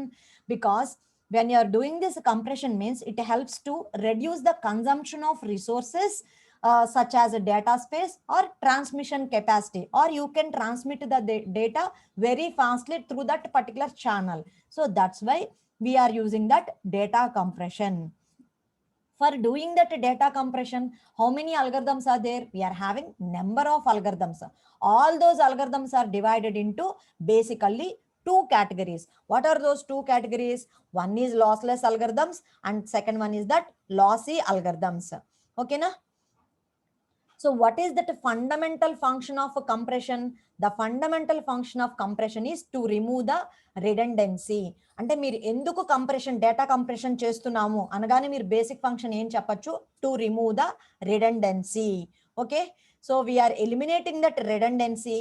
S1: Because when you are doing this compression means it helps to reduce the consumption of resources such as a data space or transmission capacity, or you can transmit the data very fastly through that particular channel. So that's why we are using that data compression. For doing that data compression, how many algorithms are there? We are having number of algorithms. All those algorithms are divided into basically two categories. What are those two categories? One is lossless algorithms and second one is that lossy algorithms. Okay na? So what is that fundamental function of a compression? The fundamental function of compression is to remove the redundancy. అంటే మీరు ఎందుకు compression data compression చేస్తున్నాము అనగానే మీరు basic function ఏం చెప్పొచ్చు? To remove the redundancy. Okay, so we are eliminating that redundancy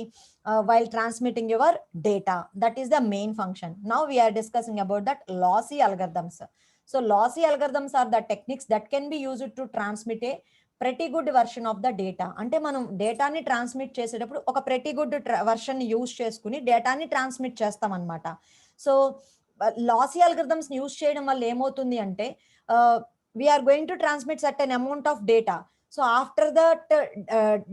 S1: while transmitting your data. That is the main function. Now we are discussing about that lossy algorithms. So lossy algorithms are the techniques that can be used to transmit a pretty good version of the data. అంటే మనం డేటాని transmit చేసేటప్పుడు ఒక pretty good version use చేసుకుని డేటాని transmit చేస్తాం అనమాట. So lossy algorithms use చేయడం వల్ల ఏమవుతుంది అంటే we are going to transmit certain amount of data. So after that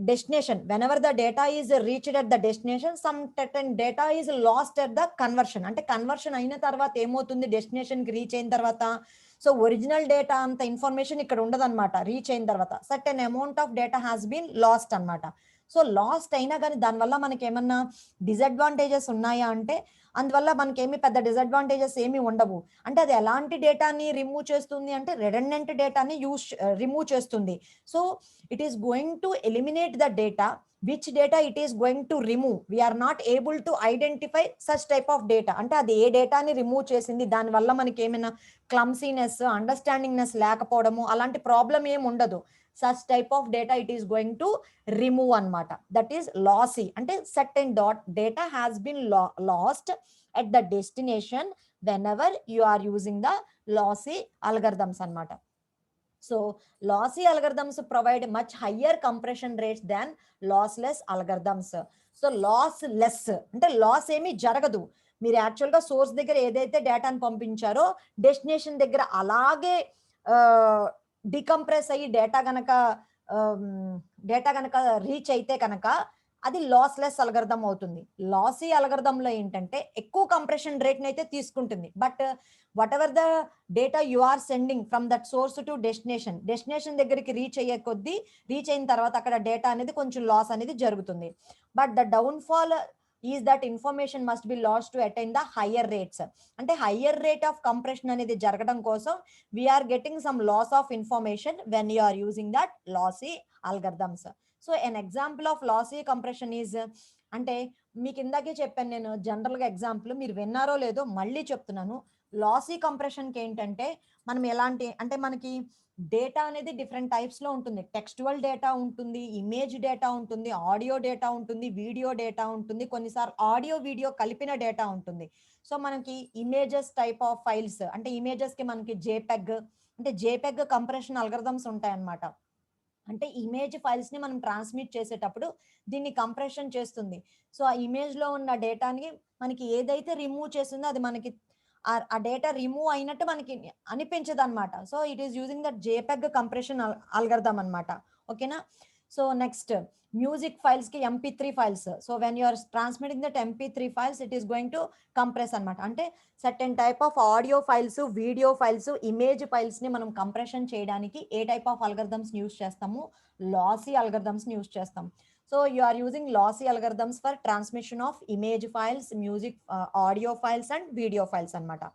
S1: destination, whenever the data is reached at the destination, some certain data is lost at the conversion. అంటే conversion అయిన తర్వాత ఏమవుతుంది, destination కి reach అయిన తర్వాత so original data అంత information ఇక్కడ ఉండదు అనమాట. రీచ్ అయిన తర్వాత certain amount of data has been lost అనమాట. సో లాస్ట్ అయినా కానీ దానివల్ల మనకి ఏమన్నా డిసడ్వాంటేజెస్ ఉన్నాయా అంటే అందువల్ల మనకి ఏమి పెద్ద డిసడ్వాంటేజెస్ ఏమి ఉండవు. అంటే అది ఎలాంటి డేటాని రిమూవ్ చేస్తుంది అంటే రెడెండెంట్ డేటాని రిమూవ్ చేస్తుంది. So it is going to eliminate the data. Which data it is going to remove, we are not able to identify such type of data. అంటే అది ఏ డేటాని రిమూవ్ చేసింది, దానివల్ల మనకి ఏమైనా క్లమ్సీనెస్, అండర్స్టాండింగ్నెస్ లేకపోవడము అలాంటి ప్రాబ్లం ఏమి ఉండదు. such type of data it is going to remove anamata. That is lossy. Ante certain data has been lost at the destination whenever you are using the lossy algorithms anamata. So lossy algorithms provide much higher compression rates than lossless algorithms. So lossless ante loss emi jaragadu. మీరు యాక్చువల్గా source దగ్గర ఏదైతే డేటాను పంపించారో destination దగ్గర అలాగే డికంప్రెస్ అయ్యి data గనక రీచ్ అయితే కనుక అది లాస్లెస్ అల్గరిథం అవుతుంది. లాసీ అల్గరిథంలో ఏంటంటే ఎక్కువ కంప్రెషన్ రేట్ని అయితే తీసుకుంటుంది. But whatever the data you are sending from that source to destination దగ్గరికి రీచ్ అయ్యే కొద్దీ రీచ్ అయిన తర్వాత అక్కడ డేటా అనేది కొంచెం లాస్ అనేది జరుగుతుంది. But the downfall is that information must be lost to attain the higher rates. అంటే higher rate of compression అనేది జరగడం కోసం we are getting some loss of information when you are using that lossy algorithms. So an example of lossy compression is అంటే మీకు ఇందాకే చెప్పాను నేను జనరల్గా ఎగ్జాంపుల్, మీరు విన్నారో లేదో మళ్ళీ చెప్తున్నాను. లాసీ కంప్రెషన్కి ఏంటంటే మనం ఎలాంటి అంటే మనకి డేటా అనేది డిఫరెంట్ టైప్స్ లో ఉంటుంది. టెక్స్టువల్ డేటా ఉంటుంది, ఇమేజ్ డేటా ఉంటుంది, ఆడియో డేటా ఉంటుంది, వీడియో డేటా ఉంటుంది, కొన్నిసార్లు ఆడియో వీడియో కలిపిన డేటా ఉంటుంది. సో మనకి ఇమేజెస్ టైప్ ఆఫ్ ఫైల్స్ అంటే ఇమేజెస్ కి మనకి జేపెగ్ అంటే జేపెగ్ కంప్రెషన్ అల్గరిథమ్స్ ఉంటాయి అన్నమాట. అంటే ఇమేజ్ ఫైల్స్ ని మనం ట్రాన్స్మిట్ చేసేటప్పుడు దీన్ని కంప్రెషన్ చేస్తుంది. సో ఆ ఇమేజ్ లో ఉన్న డేటాని మనకి ఏదైతే రిమూవ్ చేస్తుందో అది మనకి ఆ డేటా రిమూవ్ అయినట్టు మనకి అనిపించదు అనమాట. So it is using that JPEG compression algorithm అనమాట. ఓకేనా. సో నెక్స్ట్ మ్యూజిక్ ఫైల్స్ కి MP3 files. So when you are transmitting that MP3 files it is going to compress అనమాట. అంటే certain type of audio files, video files, image files ని మనం compression చేయడానికి ఏ type of algorithms use చేస్తాము? Lossy algorithms ని use చేస్తాం. So you are using lossy algorithms for transmission of image files, music, audio files and video files anamata.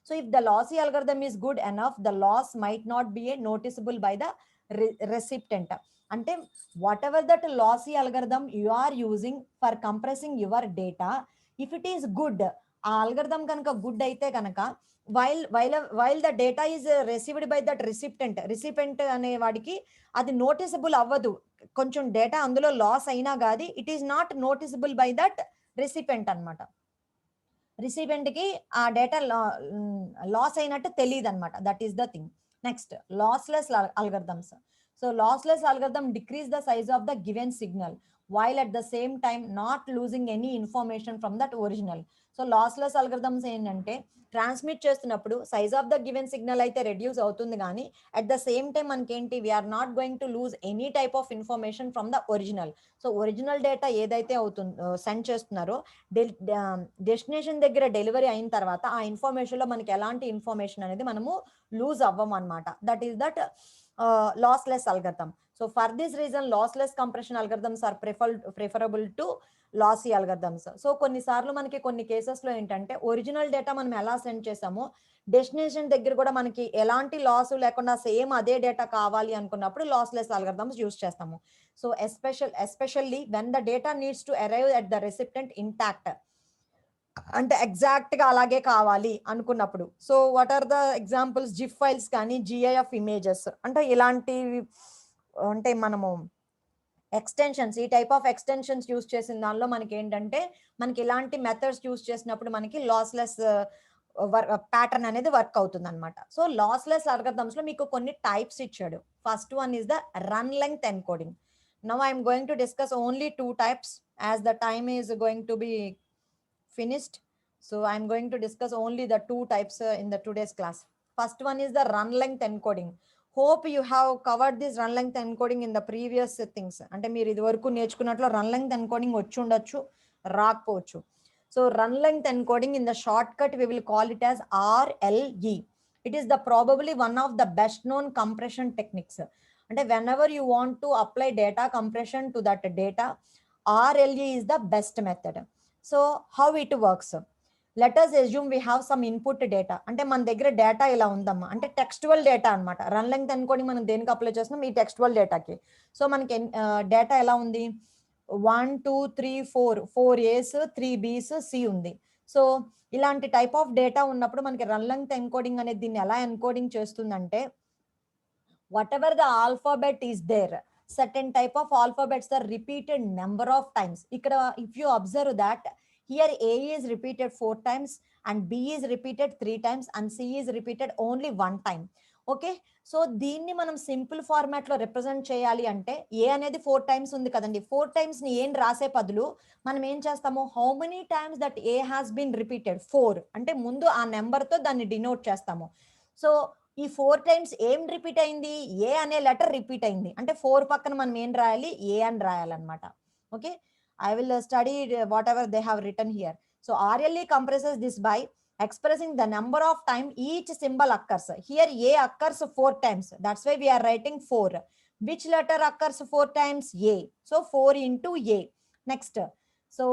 S1: So if the lossy algorithm is good enough, the loss might not be noticeable by the recipient. Ante whatever that lossy algorithm you are using for compressing your data, if it is good, ఆ algorithm కనుక good అయితే కనుక while the data is received by that recipient అనే వాడికి అది noticeable అవ్వదు. కొంచెం data అందులో లాస్ అయినా కాదు it is not noticeable by that recipient అనమాట. రిసిపెంట్ కి ఆ డేటా లాస్ అయినట్టు తెలియదు అనమాట. That is the thing. Next lossless algorithms. So lossless algorithm decrease the size of the given signal. while at the same time not losing any information from that original. So lossless algorithms ఏంటంటే transmit చేస్తున్నప్పుడు size of the given signal అయితే reduce అవుతుంది, కానీ at the same time మనకేంటి, we are not going to lose any type of information from the original. So original data ఏదైతే అవుతుందో send చేస్తున్నారో destination దగ్గర డెలివరీ అయిన తర్వాత ఆ ఇన్ఫర్మేషన్ లో మనకి ఎలాంటి ఇన్ఫర్మేషన్ అనేది మనము లూజ్ అవ్వం అనమాట. That is that lossless algorithm. So for this reason lossless compression algorithms are preferable to lossy algorithms. So కొన్నిసార్లు మనకి కొన్ని కేసెస్లో ఏంటంటే ఒరిజినల్ డేటా మనం ఎలా సెండ్ చేసామో డెస్టినేషన్ దగ్గర కూడా మనకి ఎలాంటి లాస్ లేకుండా సేమ్ అదే డేటా కావాలి అనుకున్నప్పుడు లాస్లెస్ అల్గరిథమ్స్ యూస్ చేస్తాము. So especially when the data needs to arrive at the recipient intact, అంటే ఎగ్జాక్ట్ గా అలాగే కావాలి అనుకున్నప్పుడు. So what are the examples, GIF files కానీ జిఐఎఫ్ ఇమేజెస్, అంటే ఇలాంటి అంటే మనము ఎక్స్టెన్షన్స్, ఈ టైప్ ఆఫ్ ఎక్స్టెన్షన్స్ యూస్ చేసిన దానిలో మనకి ఏంటంటే మనకి ఇలాంటి మెథడ్స్ యూస్ చేసినప్పుడు మనకి లాస్లెస్ ప్యాటర్న్ అనేది వర్క్ అవుతుంది అనమాట. సో లాస్లెస్ అల్గరిథమ్స్ లో మీకు కొన్ని టైప్స్ ఇచ్చాడు. First one is the run length encoding. Now I'm going to discuss only 2 types as the time is going to be finished. So I'm going to discuss only the 2 types in the today's class. First one is the run length encoding. Hope you have covered this run length encoding in the previous things. అంటే మీరు ఇది వరకు నేర్చుకున్నట్లు run length encoding వచ్చి ఉండొచ్చు, రాకపోవచ్చు. So run length encoding in the shortcut we will call it as RLE. It is the probably one of the best known compression techniques. అంటే whenever you want to apply data compression to that data, RLE is the best method. So how it works, let us assume we have some input data. అంటే మన దగ్గర data ఇలా ఉందమ్మా, అంటే textual data అనమాట. Run length అనుకోని మనం దేనికి అప్లై చేస్తున్నాం, ఈ టెక్స్టువల్ డేటాకి. సో మనకి డేటా ఎలా ఉంది, 1 2 3 4 A's 3 B's C ఉంది. సో ఇలాంటి టైప్ ఆఫ్ డేటా ఉన్నప్పుడు మనకి రన్ లెంగ్త్ ఎన్కోడింగ్ అనేది దీన్ని ఎలా ఎన్కోడింగ్ చేస్తుందంటే, whatever the alphabet is there, certain type of alphabets are repeated number of times. Ikkada if you observe that here A is repeated 4 times and B is repeated 3 times and C is repeated only 1 time. Okay, so దీన్ని మనం simple format లో represent చేయాలి అంటే ఏ అనేది 4 times ఉంది కదండి, 4 times ని ఏం రాసే బదులు మనం ఏం చేస్తాము, how many times that A has been repeated 4 అంటే ముందు ఆ నెంబర్ తో దాన్ని డినోట్ చేస్తాము. సో ఈ 4 టైమ్స్ ఏం రిపీట్ అయింది, ఏ అనే లెటర్ రిపీట్ అయింది అంటే 4 పక్కన మనం ఏం రాయాలి, ఏ అని రాయాలన్నమాట. Okay, I will study whatever they have written here. So RLE compresses this by expressing the number of time each symbol occurs. Here A occurs 4 times, that's why we are writing 4. Which letter occurs 4 times, A, so 4 into A. Next, so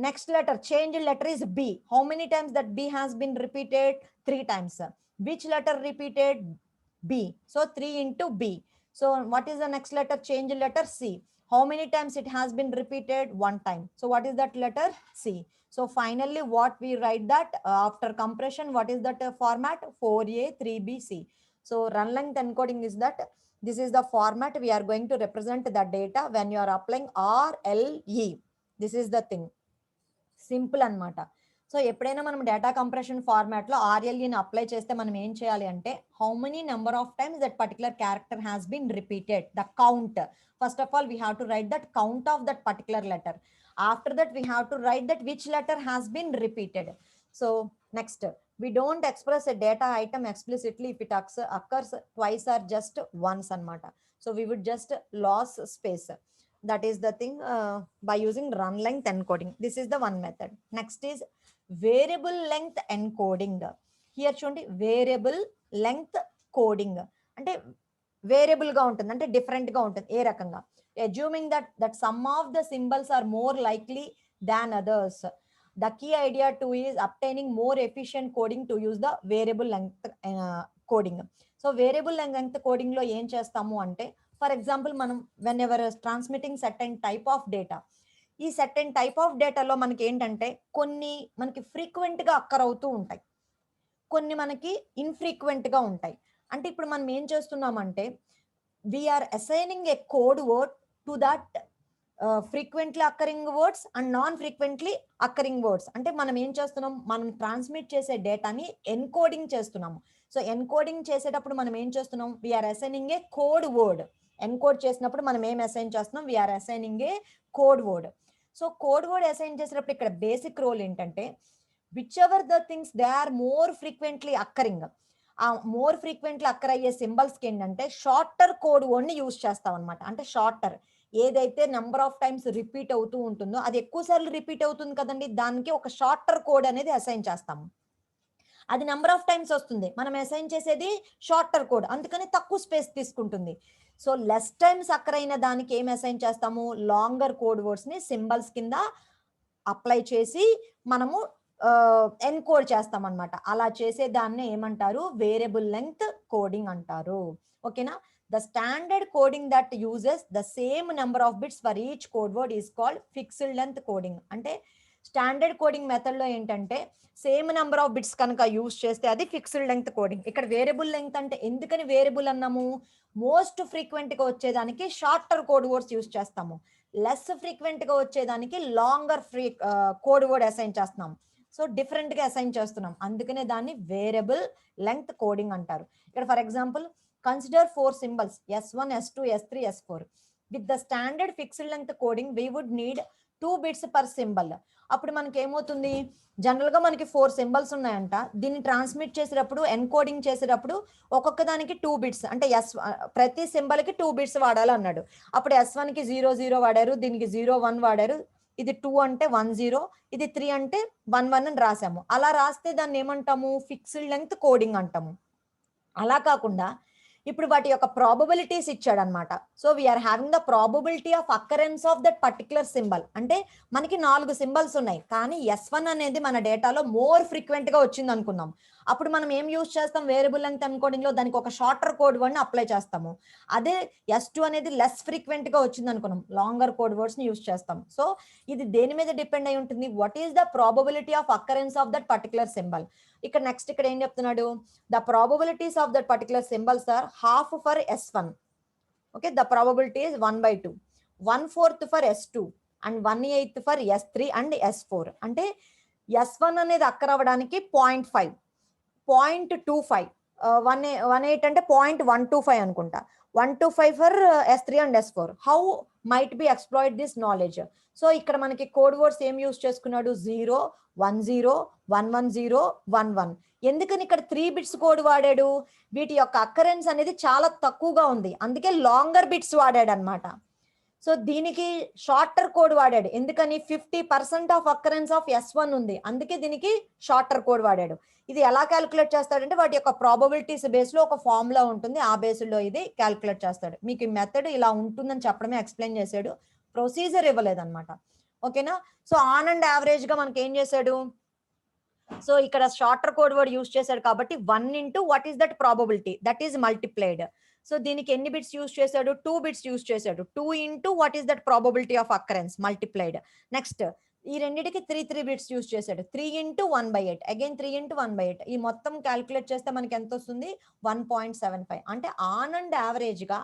S1: next letter, change letter is B. How many times that B has been repeated, 3 times. Which letter repeated, B, so 3 into B. So what is the next letter, change letter, C. How many times it has been repeated, 1 time. So what is that letter, C. So finally what we write that after compression, what is that format, 4A 3B C. So run length encoding is that this is the format we are going to represent the data when you are applying RLE. This is the thing, simple anamata. So ఎప్పుడైనా మనం data compression format లో RLEని apply చేస్తే మనం ఏం చేయాలి అంటే, how many number of times that particular character has been repeated, the count. First of all we have to write that count of that particular letter. After that we have to write that which letter has been repeated. So next, we don't express a data item explicitly if it occurs twice or just once anamata. So we would just loss space. That is the thing by using run length encoding. This is the one method. Next is variable length encoding. Here చూడండి, variable length coding అంటే variable గా ఉంటుంది, అంటే different గా ఉంటుంది. ఏ రకంగా, assuming that some of the symbols are more likely than others. The key idea to is obtaining more efficient coding to use the variable length coding. So variable length coding లో ఏం చేస్తాము అంటే, for example మనం whenever transmitting certain type of data, ఈ certain type of డేటాలో మనకి ఏంటంటే కొన్ని మనకి ఫ్రీక్వెంట్ గా అక్కర్ అవుతూ ఉంటాయి, కొన్ని మనకి ఇన్ఫ్రీక్వెంట్ గా ఉంటాయి. అంటే ఇప్పుడు మనం ఏం చేస్తున్నామంటే, we are assigning a code word to that frequently occurring words and non frequently occurring words. అంటే మనం ఏం చేస్తున్నాం, మనం ట్రాన్స్మిట్ చేసే డేటాని ఎన్కోడింగ్ చేస్తున్నాము. సో ఎన్కోడింగ్ చేసేటప్పుడు మనం ఏం చేస్తున్నాం, we're assigning a code word. Encode చేసినప్పుడు మనం ఏం అసైన్ చేస్తున్నాం, we're assigning a code word. So code word assign చేసేటప్పుడు ఇక్కడ బేసిక్ రోల్ ఏంటంటే whichever the things they are more frequently occurring, ఆ మోర్ ఫ్రీక్వెంట్లీ అక్కర్ అయ్యే సింబల్స్ కి ఏంటంటే షార్టర్ కోడ్ వర్డ్ ని యూజ్ చేస్తాం అనమాట. అంటే షార్టర్ ఏదైతే నెంబర్ ఆఫ్ టైమ్స్ రిపీట్ అవుతూ ఉంటుందో, అది ఎక్కువ సార్లు రిపీట్ అవుతుంది కదండి, దానికి ఒక షార్టర్ కోడ్ అనేది అసైన్ చేస్తాము. అది నెంబర్ ఆఫ్ టైమ్స్ వస్తుంది, మనం అసైన్ చేసేది షార్టర్ కోడ్, అందుకని తక్కువ స్పేస్ తీసుకుంటుంది. సో లెస్ టైమ్స్ అక్కర్ అయిన దానికి ఏం అసైన్ చేస్తాము, లాంగర్ కోడ్ వర్డ్స్ ని సింబల్స్ కింద అప్లై చేసి మనము ఎన్కోడ్ చేస్తాం అనమాట. అలా చేసే దాన్ని ఏమంటారు, వేరియబుల్ లెంగ్త్ కోడింగ్ అంటారు. ఓకేనా. The standard coding that uses the same number of bits for each code word is called fixed length coding. అంటే స్టాండర్డ్ కోడింగ్ మెథడ్ లో ఏంటంటే సేమ్ నెంబర్ ఆఫ్ బిట్స్ కనుక యూజ్ చేస్తే అది ఫిక్స్డ్ లెంగ్త్ కోడింగ్. ఇక్కడ variable length అంటే ఎందుకని variable అన్నాము, మోస్ట్ ఫ్రీక్వెంట్ గా వచ్చేదానికి షార్టర్ కోడ్ వర్డ్స్ యూజ్ చేస్తాము, లెస్ ఫ్రీక్వెంట్ గా వచ్చేదానికి లాంగర్ కోడ్ వర్డ్ అసైన్ చేస్తున్నాం. సో డిఫరెంట్ గా అసైన్ చేస్తున్నాం, అందుకనే దాన్ని వేరియబుల్ లెంగ్త్ కోడింగ్ అంటారు. ఇక్కడ for example consider 4 symbols S1, S2, S3, S4. With the standard fixed length coding we would need 2 bits per symbol. అప్పుడు మనకి ఏమవుతుంది, జనరల్ గా మనకి 4 సింబల్స్ ఉన్నాయంట, దీన్ని ట్రాన్స్మిట్ చేసేటప్పుడు ఎన్కోడింగ్ చేసేటప్పుడు ఒక్కొక్క దానికి 2 బిట్స్ అంటే ప్రతి సింబల్ కి 2 బిట్స్ వాడాలి అన్నాడు. అప్పుడు S1 కి 00 వాడారు, దీనికి 01 వాడారు, ఇది 2 అంటే 10, ఇది 3 అంటే 11 అని రాసాము. అలా రాస్తే దాన్ని ఏమంటాము, ఫిక్స్డ్ లెంగ్త్ కోడింగ్ అంటాము. అలా కాకుండా ఇప్పుడు వాటి యొక్క ప్రాబబిలిటీస్ ఇచ్చాడు అనమాట. So we are having the probability of occurrence of that particular symbol. అంటే మనకి 4 సింబల్స్ ఉన్నాయి, కానీ S1 అనేది మన డేటాలో మోర్ ఫ్రీక్వెంట్ గా వచ్చింది అనుకుందాం. అప్పుడు మనం ఏం యూజ్ చేస్తాం, వేరియబుల్ లెంగ్త్ ఎన్కోడింగ్ లో దానికి ఒక షార్టర్ కోడ్ వర్డ్ ని అప్లై చేస్తాము. అదే S2 అనేది లెస్ ఫ్రీక్వెంట్ గా వచ్చింది అనుకున్నాం, లాంగర్ కోడ్ వర్డ్స్ ని యూజ్ చేస్తాం. సో ఇది దేని మీద డిపెండ్ అయి ఉంటుంది, what is the probability of occurrence of that particular symbol. ఇక్కడ నెక్స్ట్ ఇక్కడ ఏం చెప్తున్నాడు, the probabilities of that particular symbols or half for S1. Okay, the probability is 1/2, 1/4 for S2 and 1/8 for S3 and S4. అంటే S1 అనేది అక్కర్ అవ్వడానికి 0.5, 0.25, 1/8 అంటే 0.125 అనుకుంటా, 125 for S3 and S4. How might be exploit this knowledge. So ఇక్కడ మనకి code words ఏం use చేసుకున్నాడు, 0, 10, 110, 11. ఎందుకని ఇక్కడ 3 బిట్స్ కోడ్ వాడాడు, వీటి యొక్క అక్కరెన్స్ అనేది చాలా తక్కువగా ఉంది, అందుకే లాంగర్ బిట్స్ వాడాడు అనమాట. సో దీనికి షార్టర్ కోడ్ వాడాడు, ఎందుకని 50% ఆఫ్ అక్కరెన్స్ ఆఫ్ S1 ఉంది, అందుకే దీనికి షార్టర్ కోడ్ వాడాడు. ఇది ఎలా క్యాలిక్యులేట్ చేస్తాడంటే వాటి యొక్క ప్రాబబిలిటీస్ బేస్ లో ఒక ఫార్ములా ఉంటుంది, ఆ బేస్ లో ఇది క్యాలిక్యులేట్ చేస్తాడు. మీకు ఈ మెథడ్ ఇలా ఉంటుందని చెప్పడమే ఎక్స్ప్లెయిన్ చేశాడు, ప్రొసీజర్ ఇవ్వలేదన్నమాట. ఓకేనా. సో ఆన్ అండ్ యావరేజ్ గా మనకి ఏం చేశాడు, సో ఇక్కడ షార్టర్ కోడ్ వర్డ్ యూస్ చేశాడు కాబట్టి 1 into what is that probability, that is multiplied. So దీనికి ఎన్ని బిట్స్ యూస్ చేశాడు, 2 బిట్స్ యూస్ చేశాడు, 2 into what is that probability of occurrence multiplied. Next ఈ రెండింటికి 3 బిట్స్ యూస్ చేశాడు, 3 ఇంటూ 1/8, అగైన్ 3 ఇంటూ 1/8. ఈ మొత్తం క్యాలిక్యులేట్ చేస్తే మనకి ఎంత వస్తుంది, 1.75. అంటే ఆన్ అండ్ యావరేజ్ గా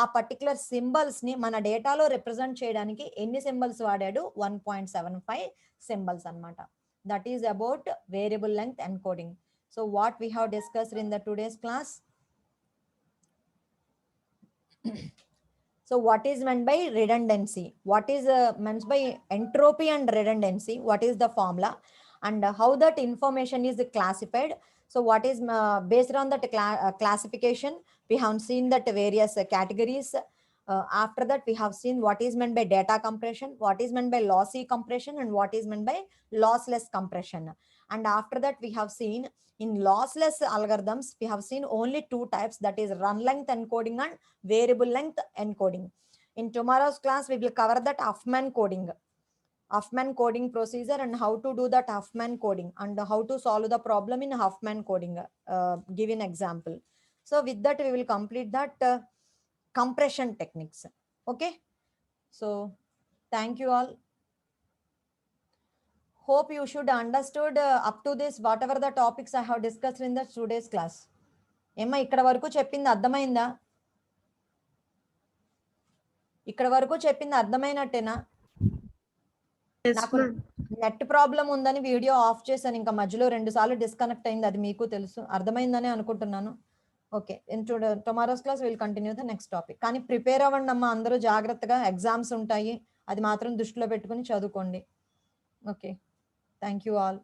S1: ఆ పర్టికులర్ సింబల్స్ ని మన డేటాలో రిప్రజెంట్ చేయడానికి ఎన్ని సింబల్స్ వాడాడు, 1.75 సింబల్స్ అన్నమాట. That is about variable length encoding. So what we have discussed in the today's class. So what is meant by redundancy, what is meant by entropy and redundancy, what is the formula, and how that information is classified. So what is based on that classification, we have seen that various categories. After that we have seen what is meant by data compression, what is meant by lossy compression, and what is meant by lossless compression. And after that we have seen in lossless algorithms we have seen only 2 types, that is run length encoding and variable length encoding. In tomorrow's class we will cover that Huffman coding procedure and how to do that Huffman coding and how to solve the problem in Huffman coding, give an example. So with that we will complete that compression techniques. Okay, so thank you all. Hope you should understood up to this whatever the topics I have discussed in the today's class. ఏమ్మా ఇక్కడ వరకు చెప్పింది అర్థమైందా, ఇక్కడ వరకు చెప్పింది అర్థమైనట్టేనా? నాకు net problem ఉందని వీడియో ఆఫ్ చేశాను, ఇంకా మధ్యలో 2 సార్లు డిస్కనెక్ట్ అయింది, అది మీకు తెలుసు, అర్థమైందని అనుకుంటున్నాను. Okay, in tomorrow's class will continue the next topic. కానీ ప్రిపేర్ అవ్వండి అమ్మా అందరూ జాగ్రత్తగా, ఎగ్జామ్స్ ఉంటాయి, అది మాత్రం దృష్టిలో పెట్టుకొని చదువుకోండి. ఓకే. Thank you all.